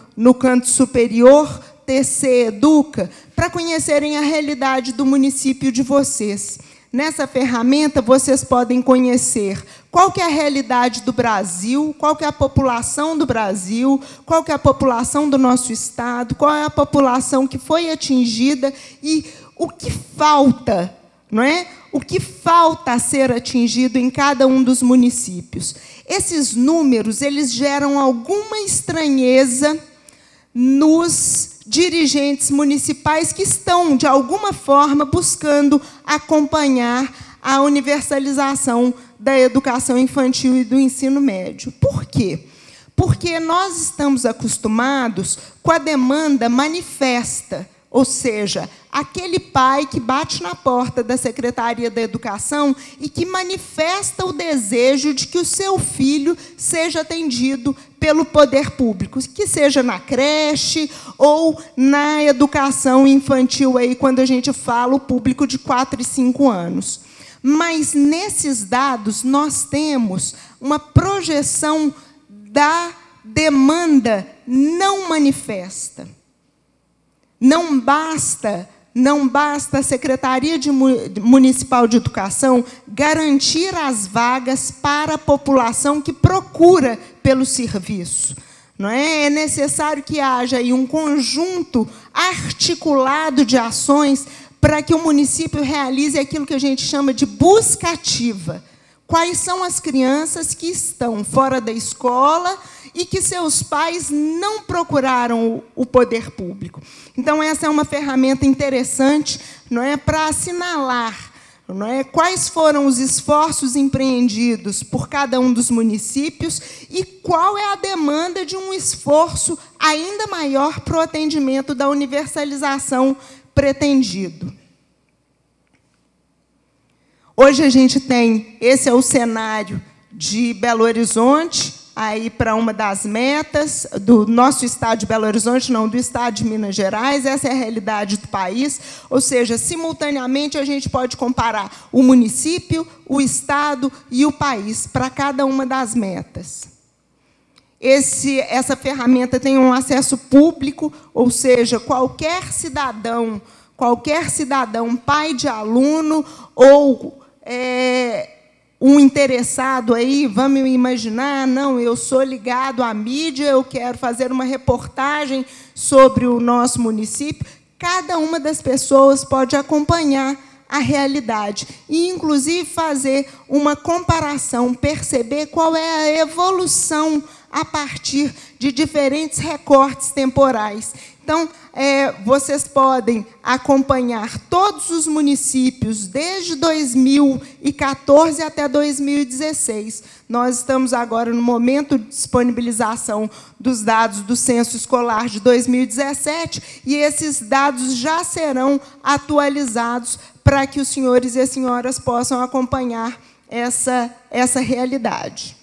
superior, TC Educa, para conhecerem a realidade do município de vocês. Nessa ferramenta, vocês podem conhecer qual que é a realidade do Brasil, qual que é a população do Brasil, qual que é a população do nosso estado, qual é a população que foi atingida e o que falta, não é? O que falta a ser atingido em cada um dos municípios. Esses números, eles geram alguma estranheza nos dirigentes municipais que estão, de alguma forma, buscando acompanhar a universalização da educação infantil e do ensino médio. Por quê? Porque nós estamos acostumados com a demanda manifesta, ou seja, aquele pai que bate na porta da Secretaria da Educação e que manifesta o desejo de que o seu filho seja atendido pelo poder público, que seja na creche ou na educação infantil, aí, quando a gente fala o público de 4 e 5 anos. Mas, nesses dados, nós temos uma projeção da demanda não manifesta. Não basta a Secretaria Municipal de Educação garantir as vagas para a população que procura pelo serviço. Não é? É necessário que haja aí um conjunto articulado de ações para que o município realize aquilo que a gente chama de busca ativa. Quais são as crianças que estão fora da escola e que seus pais não procuraram o poder público? Então, essa é uma ferramenta interessante, não é, para assinalar, não é, quais foram os esforços empreendidos por cada um dos municípios e qual é a demanda de um esforço ainda maior para o atendimento da universalização pretendido. Hoje a gente tem, esse é o cenário de Belo Horizonte, aí para uma das metas do nosso estado de Belo Horizonte, não, do estado de Minas Gerais. Essa é a realidade do país, ou seja, simultaneamente a gente pode comparar o município, o estado e o país para cada uma das metas. Essa ferramenta tem um acesso público, ou seja, qualquer cidadão, pai de aluno ou um interessado aí, vamos imaginar, não, eu sou ligado à mídia, eu quero fazer uma reportagem sobre o nosso município, cada uma das pessoas pode acompanhar a realidade e, inclusive, fazer uma comparação, perceber qual é a evolução a partir de diferentes recortes temporais. Então, vocês podem acompanhar todos os municípios desde 2014 até 2016. Nós estamos agora no momento de disponibilização dos dados do Censo Escolar de 2017 e esses dados já serão atualizados para que os senhores e as senhoras possam acompanhar essa realidade.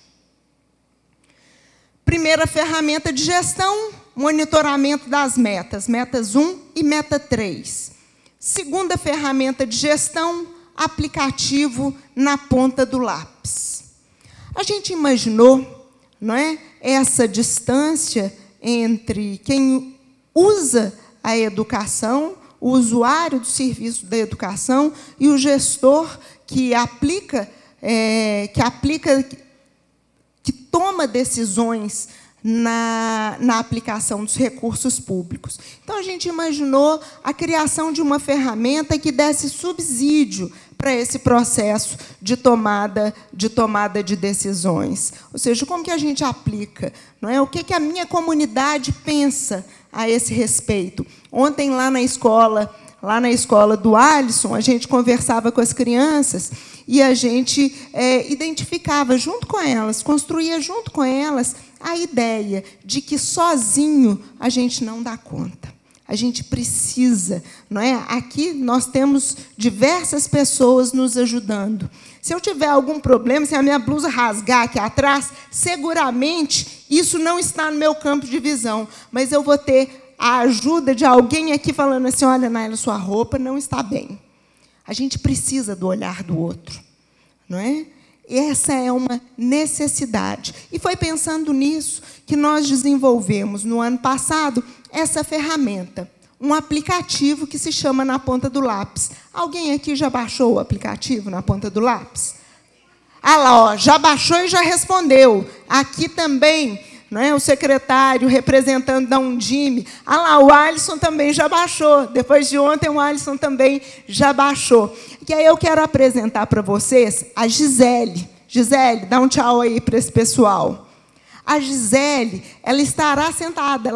Primeira ferramenta de gestão, monitoramento das metas, metas 1 e meta 3. Segunda ferramenta de gestão, aplicativo na ponta do lápis. A gente imaginou, não é, essa distância entre quem usa a educação, o usuário do serviço da educação e o gestor que toma decisões na aplicação dos recursos públicos. Então, a gente imaginou a criação de uma ferramenta que desse subsídio para esse processo de tomada de decisões. Ou seja, como que a gente aplica? Não é? O que a minha comunidade pensa a esse respeito? Ontem, lá na escola do Alisson, a gente conversava com as crianças e a gente identificava junto com elas, construía junto com elas a ideia de que sozinho a gente não dá conta. A gente precisa, não é? Aqui nós temos diversas pessoas nos ajudando. Se eu tiver algum problema, se a minha blusa rasgar aqui atrás, seguramente isso não está no meu campo de visão, mas eu vou ter a ajuda de alguém aqui falando assim, olha, Naila, sua roupa não está bem. A gente precisa do olhar do outro, não é? Essa é uma necessidade. E foi pensando nisso que nós desenvolvemos, no ano passado, essa ferramenta, um aplicativo que se chama Na Ponta do Lápis. Alguém aqui já baixou o aplicativo Na Ponta do Lápis? Ah lá, ó, já baixou e já respondeu. Aqui também, não é? O secretário representando da Undime. Ah lá, o Alisson também já baixou. Depois de ontem, o Alisson também já baixou. E aí eu quero apresentar para vocês a Gisele. Gisele, dá um tchau aí para esse pessoal. A Gisele, ela estará sentada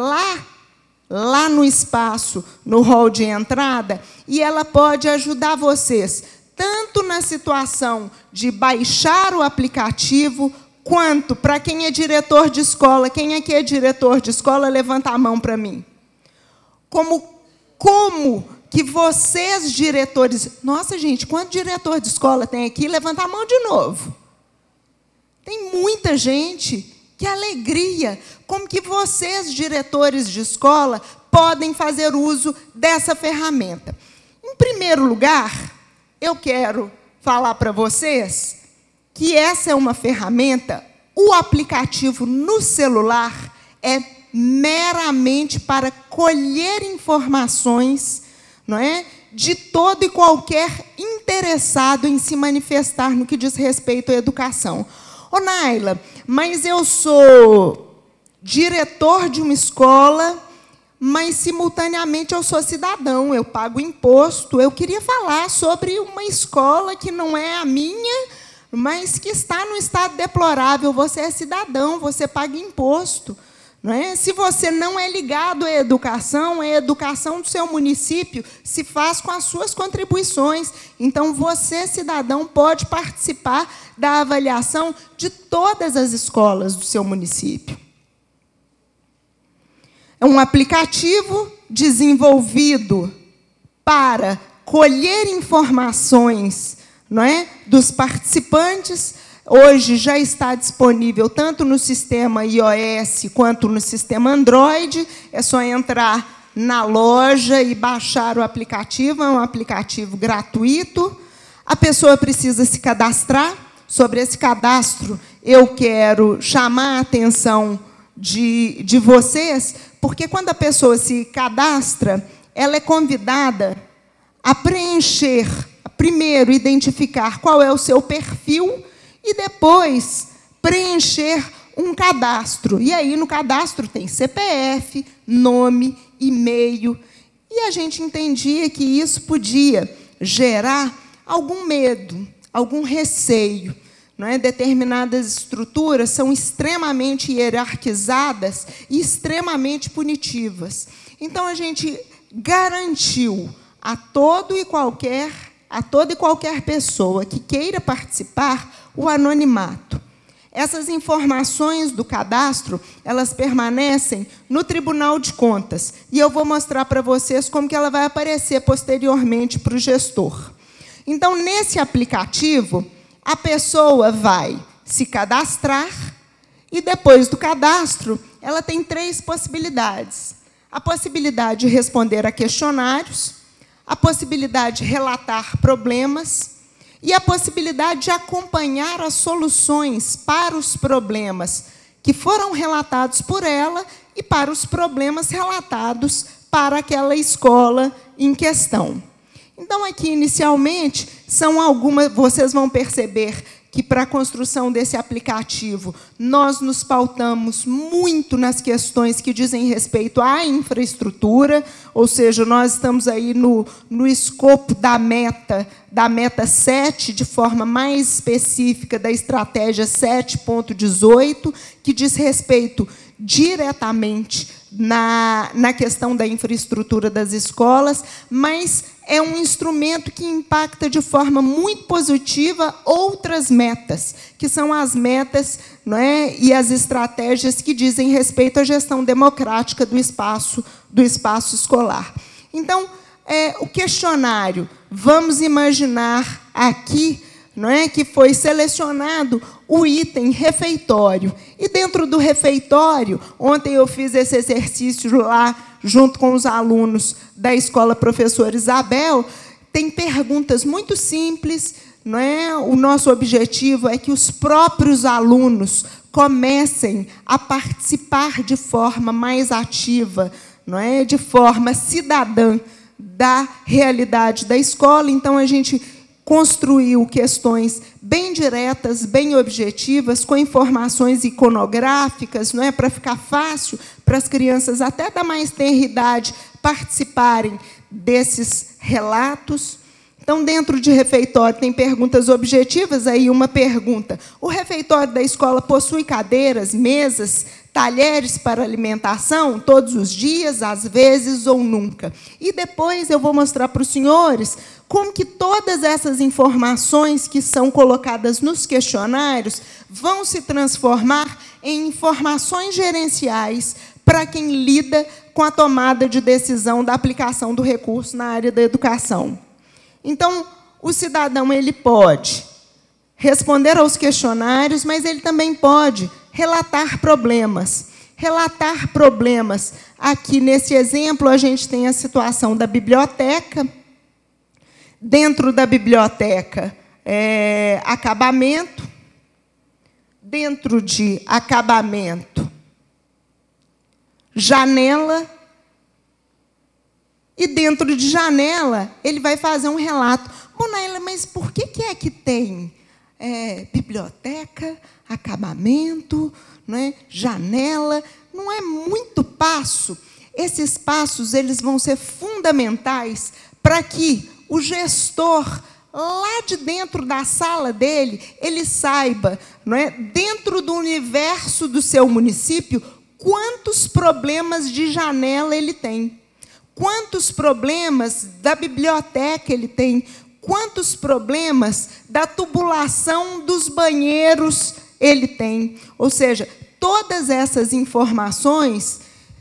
lá no espaço, no hall de entrada, e ela pode ajudar vocês, tanto na situação de baixar o aplicativo, quanto, para quem é diretor de escola, quem aqui é diretor de escola, levanta a mão para mim. Como que vocês, diretores... Nossa, gente, quanto diretor de escola tem aqui? Levanta a mão de novo. Tem muita gente. Que alegria! Como que vocês, diretores de escola, podem fazer uso dessa ferramenta? Em primeiro lugar, eu quero falar para vocês que essa é uma ferramenta, o aplicativo no celular é meramente para colher informações, não é, de todo e qualquer interessado em se manifestar no que diz respeito à educação. Ô, Naila, mas eu sou diretor de uma escola, mas, simultaneamente, eu sou cidadão, eu pago imposto. Eu queria falar sobre uma escola que não é a minha, mas que está num estado deplorável. Você é cidadão, você paga imposto. Não é? Se você não é ligado à educação, a educação do seu município se faz com as suas contribuições. Então, você, cidadão, pode participar da avaliação de todas as escolas do seu município. É um aplicativo desenvolvido para colher informações, não é, dos participantes. Hoje já está disponível tanto no sistema iOS quanto no sistema Android. É só entrar na loja e baixar o aplicativo. É um aplicativo gratuito. A pessoa precisa se cadastrar. Sobre esse cadastro, eu quero chamar a atenção de vocês, porque quando a pessoa se cadastra, ela é convidada a preencher, primeiro, identificar qual é o seu perfil, e depois preencher um cadastro. E aí, no cadastro, tem CPF, nome, e-mail. E a gente entendia que isso podia gerar algum medo, algum receio. Não é? Determinadas estruturas são extremamente hierarquizadas e extremamente punitivas. Então, a gente garantiu a toda e qualquer pessoa que queira participar o anonimato. Essas informações do cadastro, elas permanecem no Tribunal de Contas. E eu vou mostrar para vocês como que ela vai aparecer posteriormente para o gestor. Então, nesse aplicativo, a pessoa vai se cadastrar e, depois do cadastro, ela tem 3 possibilidades. A possibilidade de responder a questionários, a possibilidade de relatar problemas e a possibilidade de acompanhar as soluções para os problemas que foram relatados por ela e para os problemas relatados para aquela escola em questão. Então, aqui, inicialmente, são algumas... Vocês vão perceber que, para a construção desse aplicativo, nós nos pautamos muito nas questões que dizem respeito à infraestrutura, ou seja, nós estamos aí no escopo da meta 7, de forma mais específica da estratégia 7.18, que diz respeito diretamente na questão da infraestrutura das escolas, mas é um instrumento que impacta de forma muito positiva outras metas, que são as metas, não é, e as estratégias que dizem respeito à gestão democrática do espaço escolar. Então, o questionário, vamos imaginar aqui, não é, que foi selecionado o item refeitório. E, dentro do refeitório, ontem eu fiz esse exercício lá, junto com os alunos da Escola Professora Isabel, tem perguntas muito simples, não é? O nosso objetivo é que os próprios alunos comecem a participar de forma mais ativa, não é? De forma cidadã da realidade da escola. Então, a gente construiu questões bem diretas, bem objetivas, com informações iconográficas, não é, para ficar fácil para as crianças até da mais tenra idade participarem desses relatos. Então, dentro de refeitório, tem perguntas objetivas. Aí, uma pergunta: o refeitório da escola possui cadeiras, mesas, talheres para alimentação, todos os dias, às vezes ou nunca? E depois eu vou mostrar para os senhores como que todas essas informações que são colocadas nos questionários vão se transformar em informações gerenciais para quem lida com a tomada de decisão da aplicação do recurso na área da educação. Então, o cidadão ele pode responder aos questionários, mas ele também pode relatar problemas. Relatar problemas. Aqui, nesse exemplo, a gente tem a situação da biblioteca. Dentro da biblioteca, acabamento. Dentro de acabamento, janela. E dentro de janela, ele vai fazer um relato. Bom, Naila, mas por que é que tem biblioteca, acabamento, não é, janela? Não é muito passo? Esses passos eles vão ser fundamentais para que o gestor, lá de dentro da sala dele, ele saiba, não é, dentro do universo do seu município, quantos problemas de janela ele tem. Quantos problemas da biblioteca ele tem? Quantos problemas da tubulação dos banheiros ele tem? Ou seja, todas essas informações,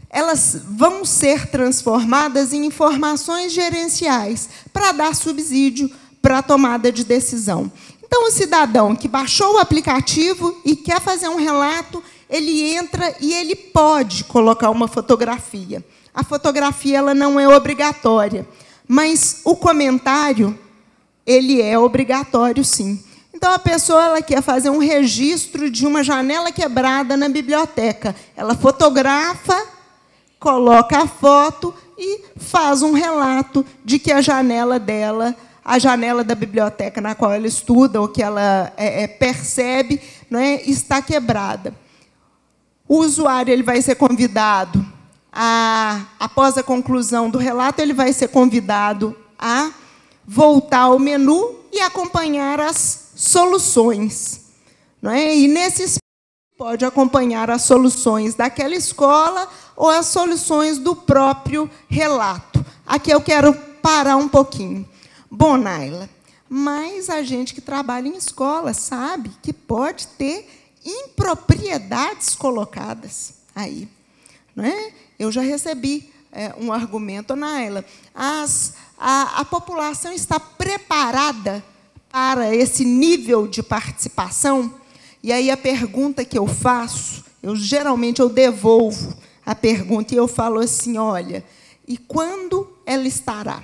elas vão ser transformadas em informações gerenciais para dar subsídio para a tomada de decisão. Então, o cidadão que baixou o aplicativo e quer fazer um relato, ele entra e ele pode colocar uma fotografia. A fotografia ela não é obrigatória, mas o comentário ele é obrigatório, sim. Então, a pessoa ela quer fazer um registro de uma janela quebrada na biblioteca. Ela fotografa, coloca a foto e faz um relato de que a janela dela, a janela da biblioteca na qual ela estuda, ou que ela percebe, não é, está quebrada. O usuário ele vai ser convidado após a conclusão do relato, ele vai ser convidado a voltar ao menu e acompanhar as soluções. Não é? E, nesses pode acompanhar as soluções daquela escola ou as soluções do próprio relato. Aqui eu quero parar um pouquinho. Bom, Naila, mas a gente que trabalha em escola sabe que pode ter impropriedades colocadas aí. Não é? Eu já recebi um argumento, Naila. A população está preparada para esse nível de participação? E aí a pergunta que eu faço, geralmente eu devolvo a pergunta e eu falo assim: olha, e quando ela estará?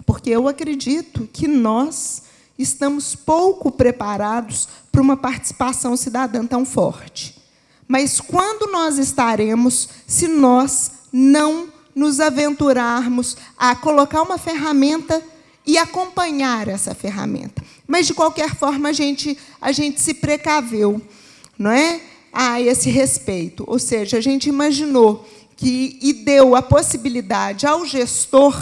Porque eu acredito que nós estamos pouco preparados para uma participação cidadã tão forte. Mas quando nós estaremos, se nós não nos aventurarmos a colocar uma ferramenta e acompanhar essa ferramenta? Mas, de qualquer forma, a gente se precaveu, não é, a esse respeito. Ou seja, a gente imaginou e deu a possibilidade ao gestor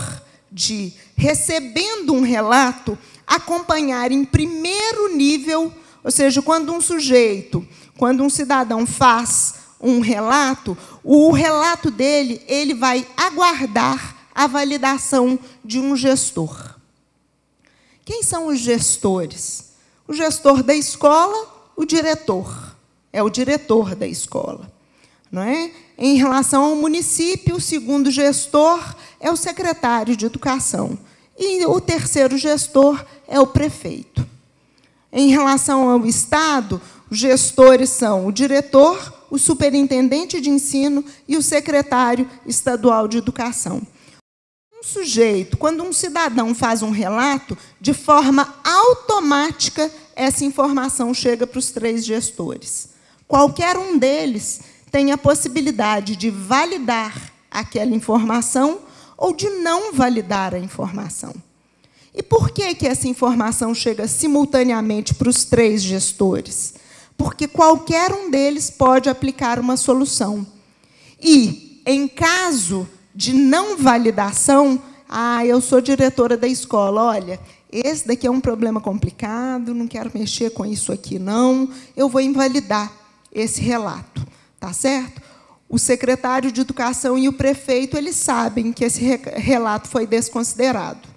de, recebendo um relato, acompanhar em primeiro nível, ou seja, quando um cidadão faz um relato, o relato dele ele vai aguardar a validação de um gestor. Quem são os gestores? O gestor da escola, o diretor. É o diretor da escola. Não é? Em relação ao município, o segundo gestor é o secretário de educação. E o terceiro gestor é o prefeito. Em relação ao Estado, os gestores são o diretor, o superintendente de ensino e o secretário estadual de educação. Quando um cidadão faz um relato, de forma automática, essa informação chega para os 3 gestores. Qualquer um deles tem a possibilidade de validar aquela informação ou de não validar a informação. E por que essa informação chega simultaneamente para os 3 gestores? Porque qualquer um deles pode aplicar uma solução. E, em caso de não validação, eu sou diretora da escola, olha, esse daqui é um problema complicado, não quero mexer com isso aqui, não, eu vou invalidar esse relato, tá certo? O secretário de Educação e o prefeito, eles sabem que esse relato foi desconsiderado.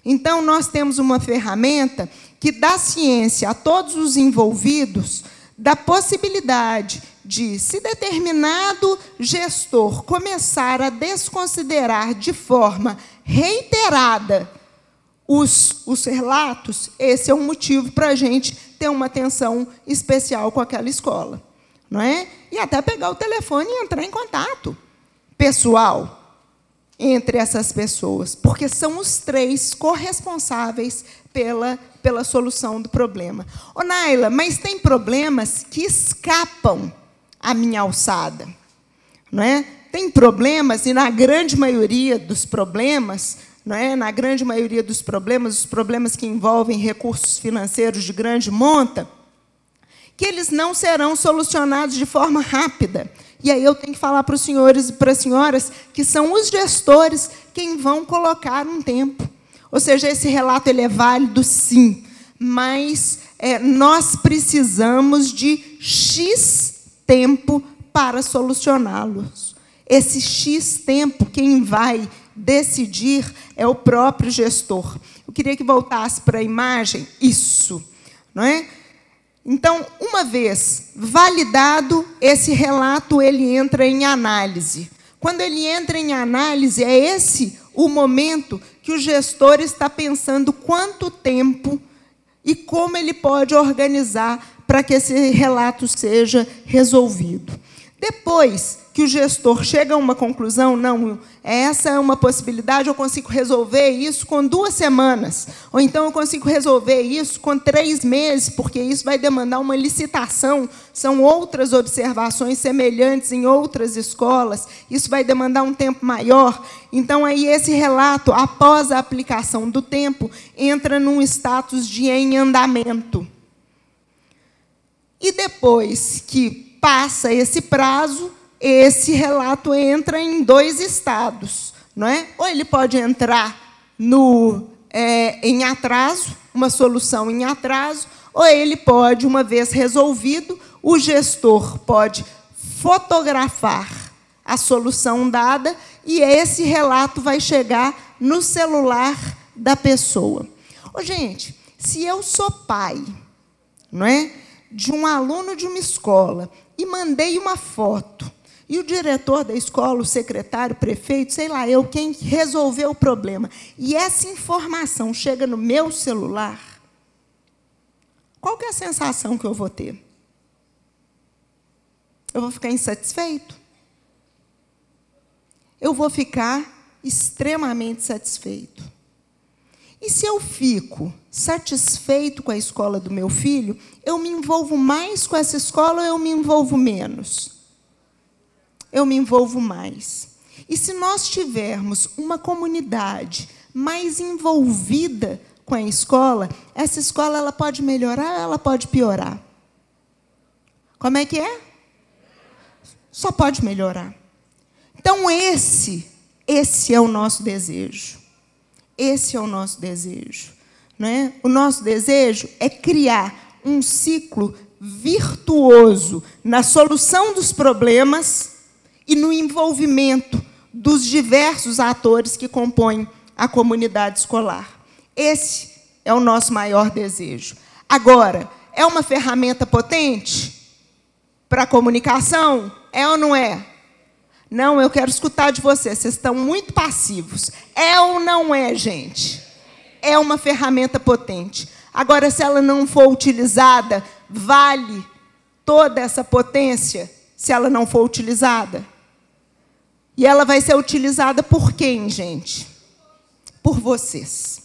Então, nós temos uma ferramenta que dá ciência a todos os envolvidos da possibilidade de, se determinado gestor começar a desconsiderar de forma reiterada os relatos, esse é um motivo para a gente ter uma atenção especial com aquela escola. Não é? E até pegar o telefone e entrar em contato pessoal entre essas pessoas, porque são os 3 corresponsáveis pela solução do problema. Ô, Naila, mas tem problemas que escapam à minha alçada. Não é? Tem problemas, e na grande maioria dos problemas, não é? Na grande maioria dos problemas, os problemas que envolvem recursos financeiros de grande monta, que eles não serão solucionados de forma rápida. E aí eu tenho que falar para os senhores e para as senhoras que são os gestores quem vão colocar um tempo. Ou seja, esse relato ele é válido, sim, mas nós precisamos de X tempo para solucioná-los. Esse X tempo, quem vai decidir é o próprio gestor. Eu queria que voltasse para a imagem, isso, não é? Então, uma vez validado, esse relato ele entra em análise. Quando ele entra em análise, é esse o momento que o gestor está pensando quanto tempo e como ele pode organizar para que esse relato seja resolvido. Depois que o gestor chega a uma conclusão, não, essa é uma possibilidade, eu consigo resolver isso com 2 semanas, ou então eu consigo resolver isso com 3 meses, porque isso vai demandar uma licitação, são outras observações semelhantes em outras escolas, isso vai demandar um tempo maior. Então, aí esse relato, após a aplicação do tempo, entra num status de em andamento. E depois que passa esse prazo, esse relato entra em 2 estados. Não é? Ou ele pode entrar em atraso, uma solução em atraso, ou ele pode, uma vez resolvido, o gestor pode fotografar a solução dada e esse relato vai chegar no celular da pessoa. Ô, gente, se eu sou pai, não é, de um aluno de uma escola e mandei uma foto, e o diretor da escola, o secretário, o prefeito, sei lá, quem resolveu o problema, e essa informação chega no meu celular, qual que é a sensação que eu vou ter? Eu vou ficar insatisfeito? Eu vou ficar extremamente satisfeito. E se eu fico satisfeito com a escola do meu filho, eu me envolvo mais com essa escola ou eu me envolvo menos? Eu me envolvo mais. E se nós tivermos uma comunidade mais envolvida com a escola, essa escola ela pode melhorar ou ela pode piorar? Como é que é? Só pode melhorar. Então, esse é o nosso desejo. Esse é o nosso desejo. Não é? O nosso desejo é criar um ciclo virtuoso na solução dos problemas e no envolvimento dos diversos atores que compõem a comunidade escolar. Esse é o nosso maior desejo. Agora, é uma ferramenta potente para a comunicação? É ou não é? Não, eu quero escutar de vocês. Vocês estão muito passivos. É ou não é, gente? É uma ferramenta potente. Agora, se ela não for utilizada, vale toda essa potência se ela não for utilizada? E ela vai ser utilizada por quem, gente? Por vocês.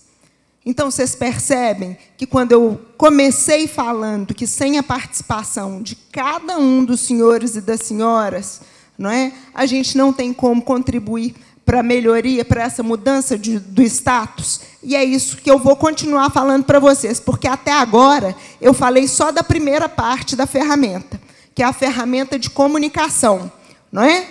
Então, vocês percebem que, quando eu comecei falando que, sem a participação de cada um dos senhores e das senhoras, não é, a gente não tem como contribuir para a melhoria, para essa mudança do status. e é isso que eu vou continuar falando para vocês, porque até agora eu falei só da primeira parte da ferramenta, que é a ferramenta de comunicação, não é?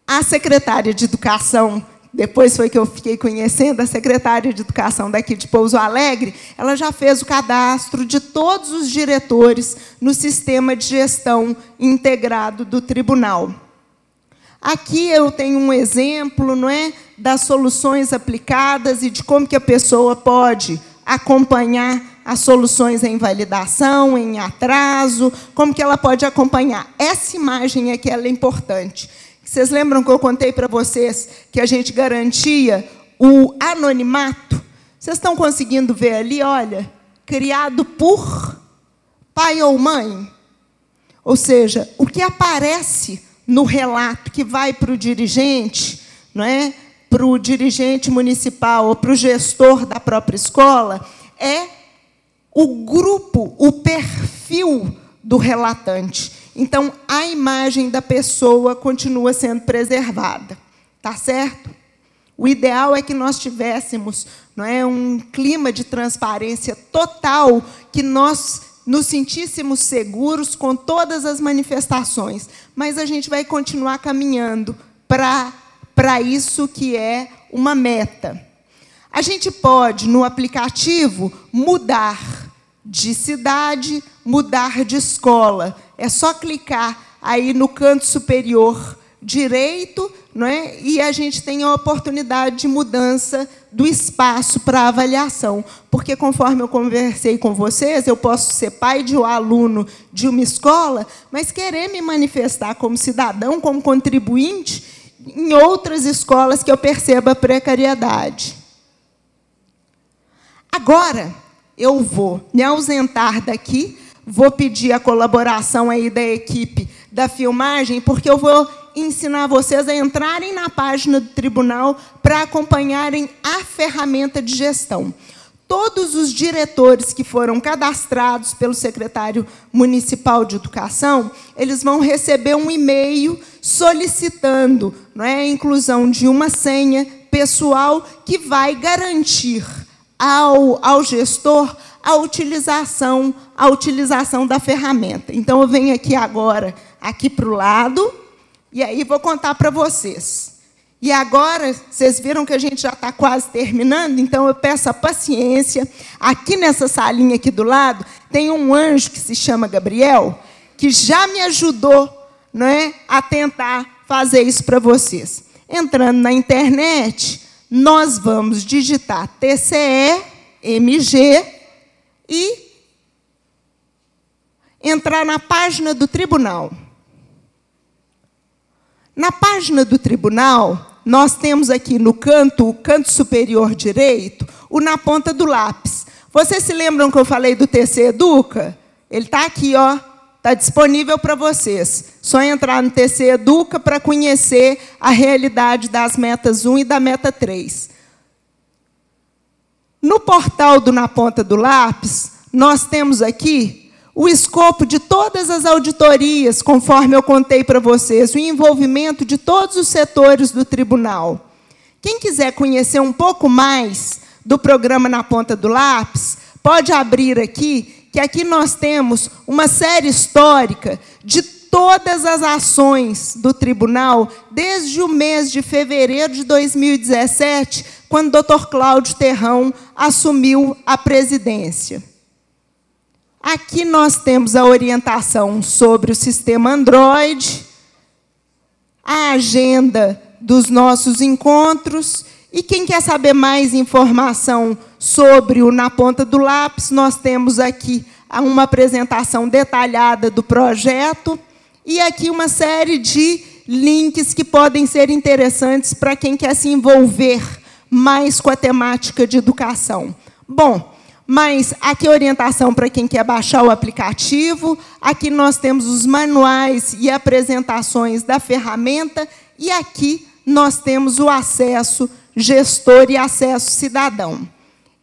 A secretária de Educação, depois foi que eu fiquei conhecendo a secretária de Educação daqui de Pouso Alegre, ela já fez o cadastro de todos os diretores no sistema de gestão integrado do tribunal. Aqui eu tenho um exemplo, não é, das soluções aplicadas e de como que a pessoa pode acompanhar as soluções em validação, em atraso, como que ela pode acompanhar. Essa imagem aqui ela é importante. Vocês lembram que eu contei para vocês que a gente garantia o anonimato? Vocês estão conseguindo ver ali, olha, criado por pai ou mãe? Ou seja, o que aparece no relato que vai para o dirigente, não é? Para o dirigente municipal ou para o gestor da própria escola, é o grupo, o perfil do relatante. Então, a imagem da pessoa continua sendo preservada. Tá certo? O ideal é que nós tivéssemos, não é, um clima de transparência total, que nós nos sentíssemos seguros com todas as manifestações. Mas a gente vai continuar caminhando para isso que é uma meta. A gente pode, no aplicativo, mudar de cidade, mudar de escola. É só clicar aí no canto superior direito, não é? E a gente tem a oportunidade de mudança do espaço para avaliação. Porque, conforme eu conversei com vocês, eu posso ser pai de um aluno de uma escola, mas querer me manifestar como cidadão, como contribuinte, em outras escolas que eu perceba a precariedade. Agora, eu vou me ausentar daqui, vou pedir a colaboração aí da equipe da filmagem, porque eu vou ensinar vocês a entrarem na página do tribunal para acompanharem a ferramenta de gestão. Todos os diretores que foram cadastrados pelo secretário municipal de Educação, eles vão receber um e-mail solicitando, não é, a inclusão de uma senha pessoal que vai garantir ao gestor a utilização da ferramenta. Então, eu venho aqui agora, aqui para o lado, e aí vou contar para vocês. E agora, vocês viram que a gente já está quase terminando, então eu peço a paciência. Aqui nessa salinha aqui do lado, tem um anjo que se chama Gabriel, que já me ajudou, não é, a tentar fazer isso para vocês. Entrando na internet, nós vamos digitar TCE-MG e entrar na página do tribunal. Na página do tribunal, nós temos aqui no canto superior direito, o na ponta do lápis. Vocês se lembram que eu falei do TC Educa? Ele está aqui, ó, está disponível para vocês. Só entrar no TC Educa para conhecer a realidade das metas 1 e da meta 3. No portal do Na Ponta do Lápis, nós temos aqui o escopo de todas as auditorias, conforme eu contei para vocês, o envolvimento de todos os setores do tribunal. Quem quiser conhecer um pouco mais do programa Na Ponta do Lápis, pode abrir aqui, que aqui nós temos uma série histórica de todas as ações do tribunal, desde o mês de fevereiro de 2017, quando o Dr. Cláudio Terrão assumiu a presidência. Aqui nós temos a orientação sobre o sistema Android, a agenda dos nossos encontros, e quem quer saber mais informação sobre o Na Ponta do Lápis, nós temos aqui uma apresentação detalhada do projeto, e aqui uma série de links que podem ser interessantes para quem quer se envolver mais com a temática de educação. Bom, mas aqui a orientação para quem quer baixar o aplicativo, aqui nós temos os manuais e apresentações da ferramenta, e aqui nós temos o acesso gestor e acesso cidadão.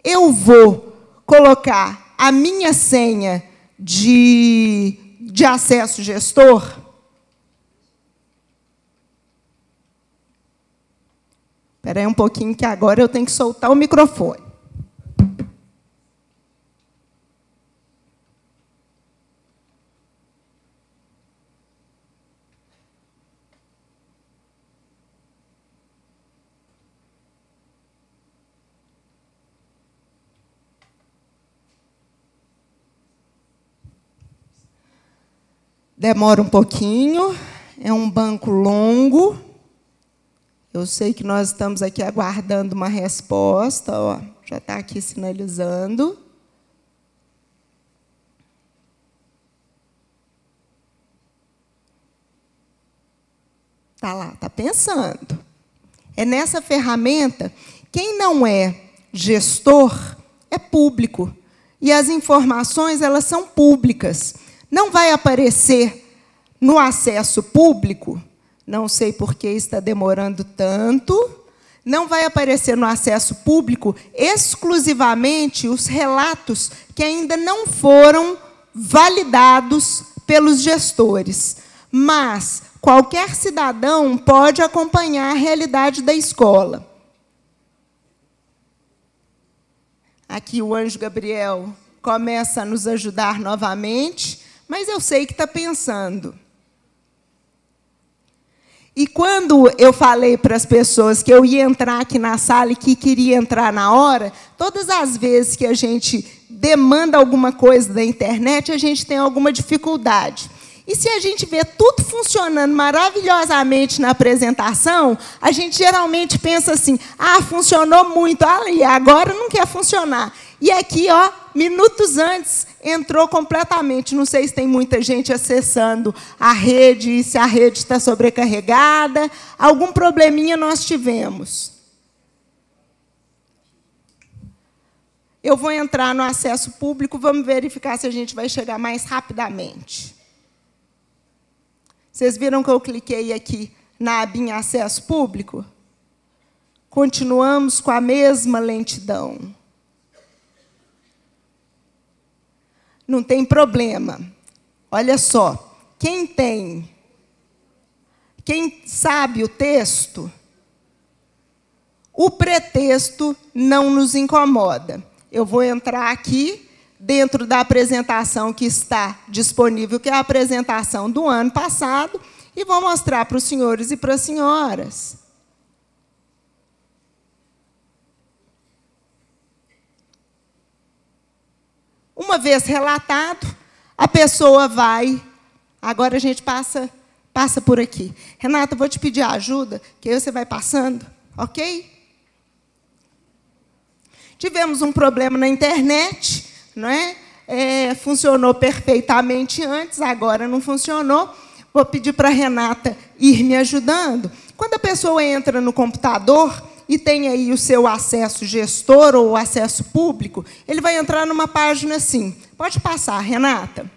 Eu vou colocar a minha senha de acesso gestor Espera aí um pouquinho, que agora eu tenho que soltar o microfone. Demora um pouquinho, é um banco longo. Eu sei que nós estamos aqui aguardando uma resposta, ó, já está aqui sinalizando. Está lá, está pensando. É nessa ferramenta, quem não é gestor é público. E as informações, elas são públicas. Não vai aparecer no acesso público, não sei por que está demorando tanto, não vai aparecer no acesso público exclusivamente os relatos que ainda não foram validados pelos gestores. Mas qualquer cidadão pode acompanhar a realidade da escola. Aqui o anjo Gabriel começa a nos ajudar novamente, mas eu sei que está pensando. E quando eu falei para as pessoas que eu ia entrar aqui na sala e que queria entrar na hora, todas as vezes que a gente demanda alguma coisa da internet, a gente tem alguma dificuldade. E se a gente vê tudo funcionando maravilhosamente na apresentação, a gente geralmente pensa assim, funcionou muito, e agora não quer funcionar. E aqui, ó, minutos antes, entrou completamente. Não sei se tem muita gente acessando a rede, e se a rede está sobrecarregada. Algum probleminha nós tivemos. Eu vou entrar no acesso público, vamos verificar se a gente vai chegar mais rapidamente. Vocês viram que eu cliquei aqui na abinha acesso público? Continuamos com a mesma lentidão. Não tem problema. Olha só, quem sabe o texto, o pretexto não nos incomoda. Eu vou entrar aqui dentro da apresentação que está disponível, que é a apresentação do ano passado, e vou mostrar para os senhores e para as senhoras. Uma vez relatado, a pessoa vai... Agora a gente passa por aqui. Renata, eu vou te pedir ajuda, que aí você vai passando, ok? Tivemos um problema na internet, não é? Funcionou perfeitamente antes, agora não funcionou. Vou pedir para a Renata ir me ajudando. Quando a pessoa entra no computador e tem aí o seu acesso gestor ou acesso público, ele vai entrar numa página assim. Pode passar, Renata.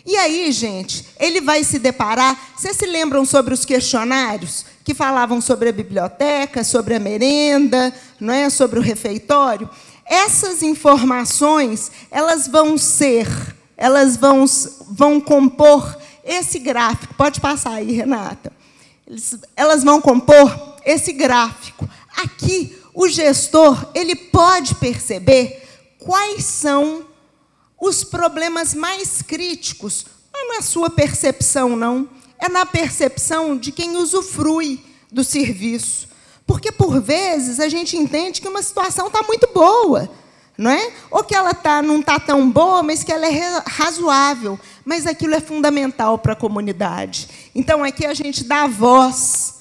E aí, gente, ele vai se deparar... Vocês se lembram sobre os questionários que falavam sobre a biblioteca, sobre a merenda, não é? Sobre o refeitório? Essas informações, elas vão compor esse gráfico. Pode passar aí, Renata. Elas vão compor esse gráfico. Aqui, o gestor ele pode perceber quais são os problemas mais críticos. Não é na sua percepção, não. É na percepção de quem usufrui do serviço. Porque, por vezes, a gente entende que uma situação está muito boa, não é? Ou que ela não está tão boa, mas que ela é razoável. Mas aquilo é fundamental para a comunidade. Então, aqui a gente dá voz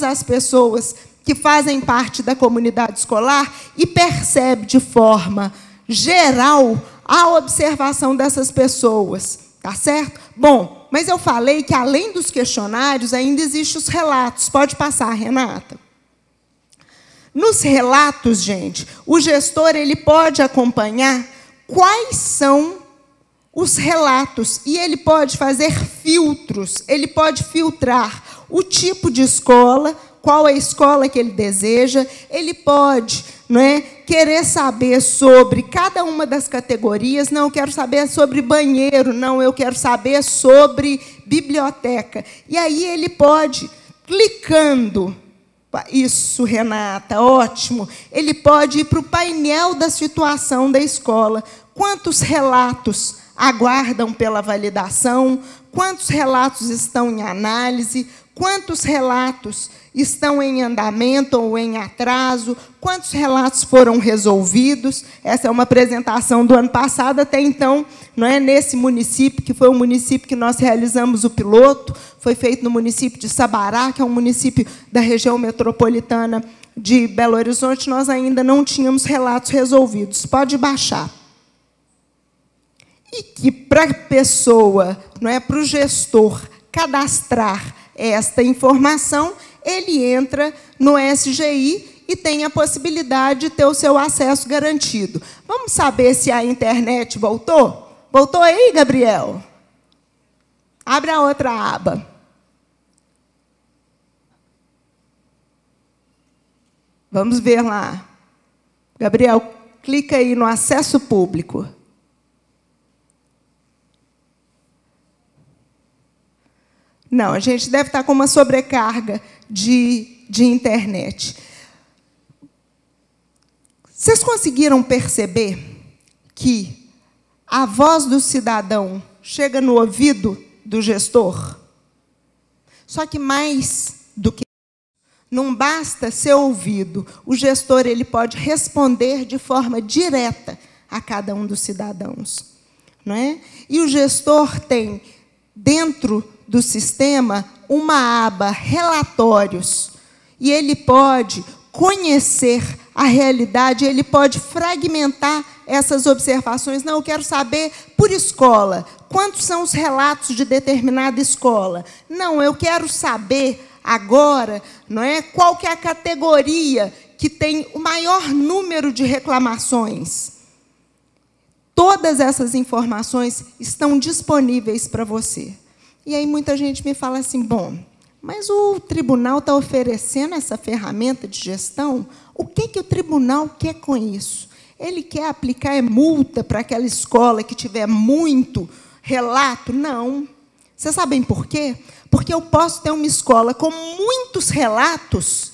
às pessoas que fazem parte da comunidade escolar e percebe de forma geral a observação dessas pessoas. Tá certo? Bom, mas eu falei que, além dos questionários, ainda existem os relatos. Pode passar, Renata. Nos relatos, gente, o gestor ele pode acompanhar quais são os relatos e ele pode fazer filtros. Ele pode filtrar o tipo de escola, qual é a escola que ele deseja. Ele pode, não é, querer saber sobre cada uma das categorias. Não, eu quero saber sobre banheiro. Não, eu quero saber sobre biblioteca. E aí ele pode clicando, isso, Renata, ótimo, ele pode ir para o painel da situação da escola. Quantos relatos aguardam pela validação? Quantos relatos estão em análise? Quantos relatos estão em andamento ou em atraso? Quantos relatos foram resolvidos? Essa é uma apresentação do ano passado, até então, não é nesse município, que foi o município que nós realizamos o piloto, foi feito no município de Sabará, que é um município da região metropolitana de Belo Horizonte, nós ainda não tínhamos relatos resolvidos. Pode baixar. E que, para a pessoa, não é, para o gestor cadastrar esta informação, ele entra no SGI e tem a possibilidade de ter o seu acesso garantido. Vamos saber se a internet voltou? Voltou aí, Gabriel? Abre a outra aba. Vamos ver lá. Gabriel, clica aí no acesso público. Não, a gente deve estar com uma sobrecarga de internet. Vocês conseguiram perceber que a voz do cidadão chega no ouvido do gestor? Só que mais do que não basta ser ouvido, o gestor ele pode responder de forma direta a cada um dos cidadãos, não é? E o gestor tem, dentro do sistema, uma aba relatórios, e ele pode conhecer a realidade, ele pode fragmentar essas observações. Não, eu quero saber por escola, quantos são os relatos de determinada escola. Não, eu quero saber agora, não é, qual que é a categoria que tem o maior número de reclamações. Todas essas informações estão disponíveis para você. E aí muita gente me fala assim, bom, mas o tribunal está oferecendo essa ferramenta de gestão? O que o tribunal quer com isso? Ele quer aplicar multa para aquela escola que tiver muito relato? Não. Vocês sabem por quê? Porque eu posso ter uma escola com muitos relatos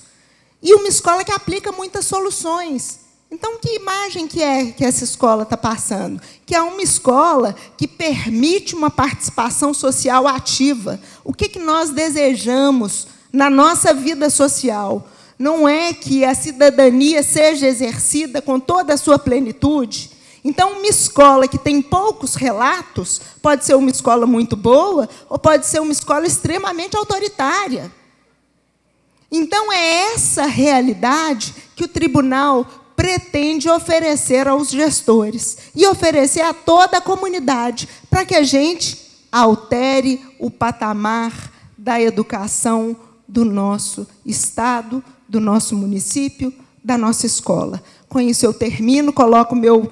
e uma escola que aplica muitas soluções. Então, que imagem que essa escola está passando? Que é uma escola que permite uma participação social ativa. O que nós desejamos na nossa vida social? Não é que a cidadania seja exercida com toda a sua plenitude? Então, uma escola que tem poucos relatos pode ser uma escola muito boa ou pode ser uma escola extremamente autoritária. Então, é essa realidade que o tribunal pretende oferecer aos gestores e oferecer a toda a comunidade para que a gente altere o patamar da educação do nosso estado, do nosso município, da nossa escola. Com isso eu termino, coloco o meu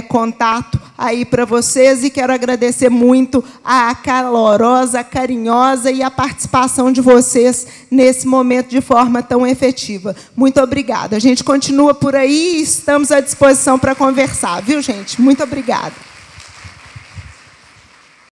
contato aí para vocês e quero agradecer muito a calorosa, carinhosa e a participação de vocês nesse momento de forma tão efetiva. Muito obrigada. A gente continua por aí e estamos à disposição para conversar, viu, gente? Muito obrigada.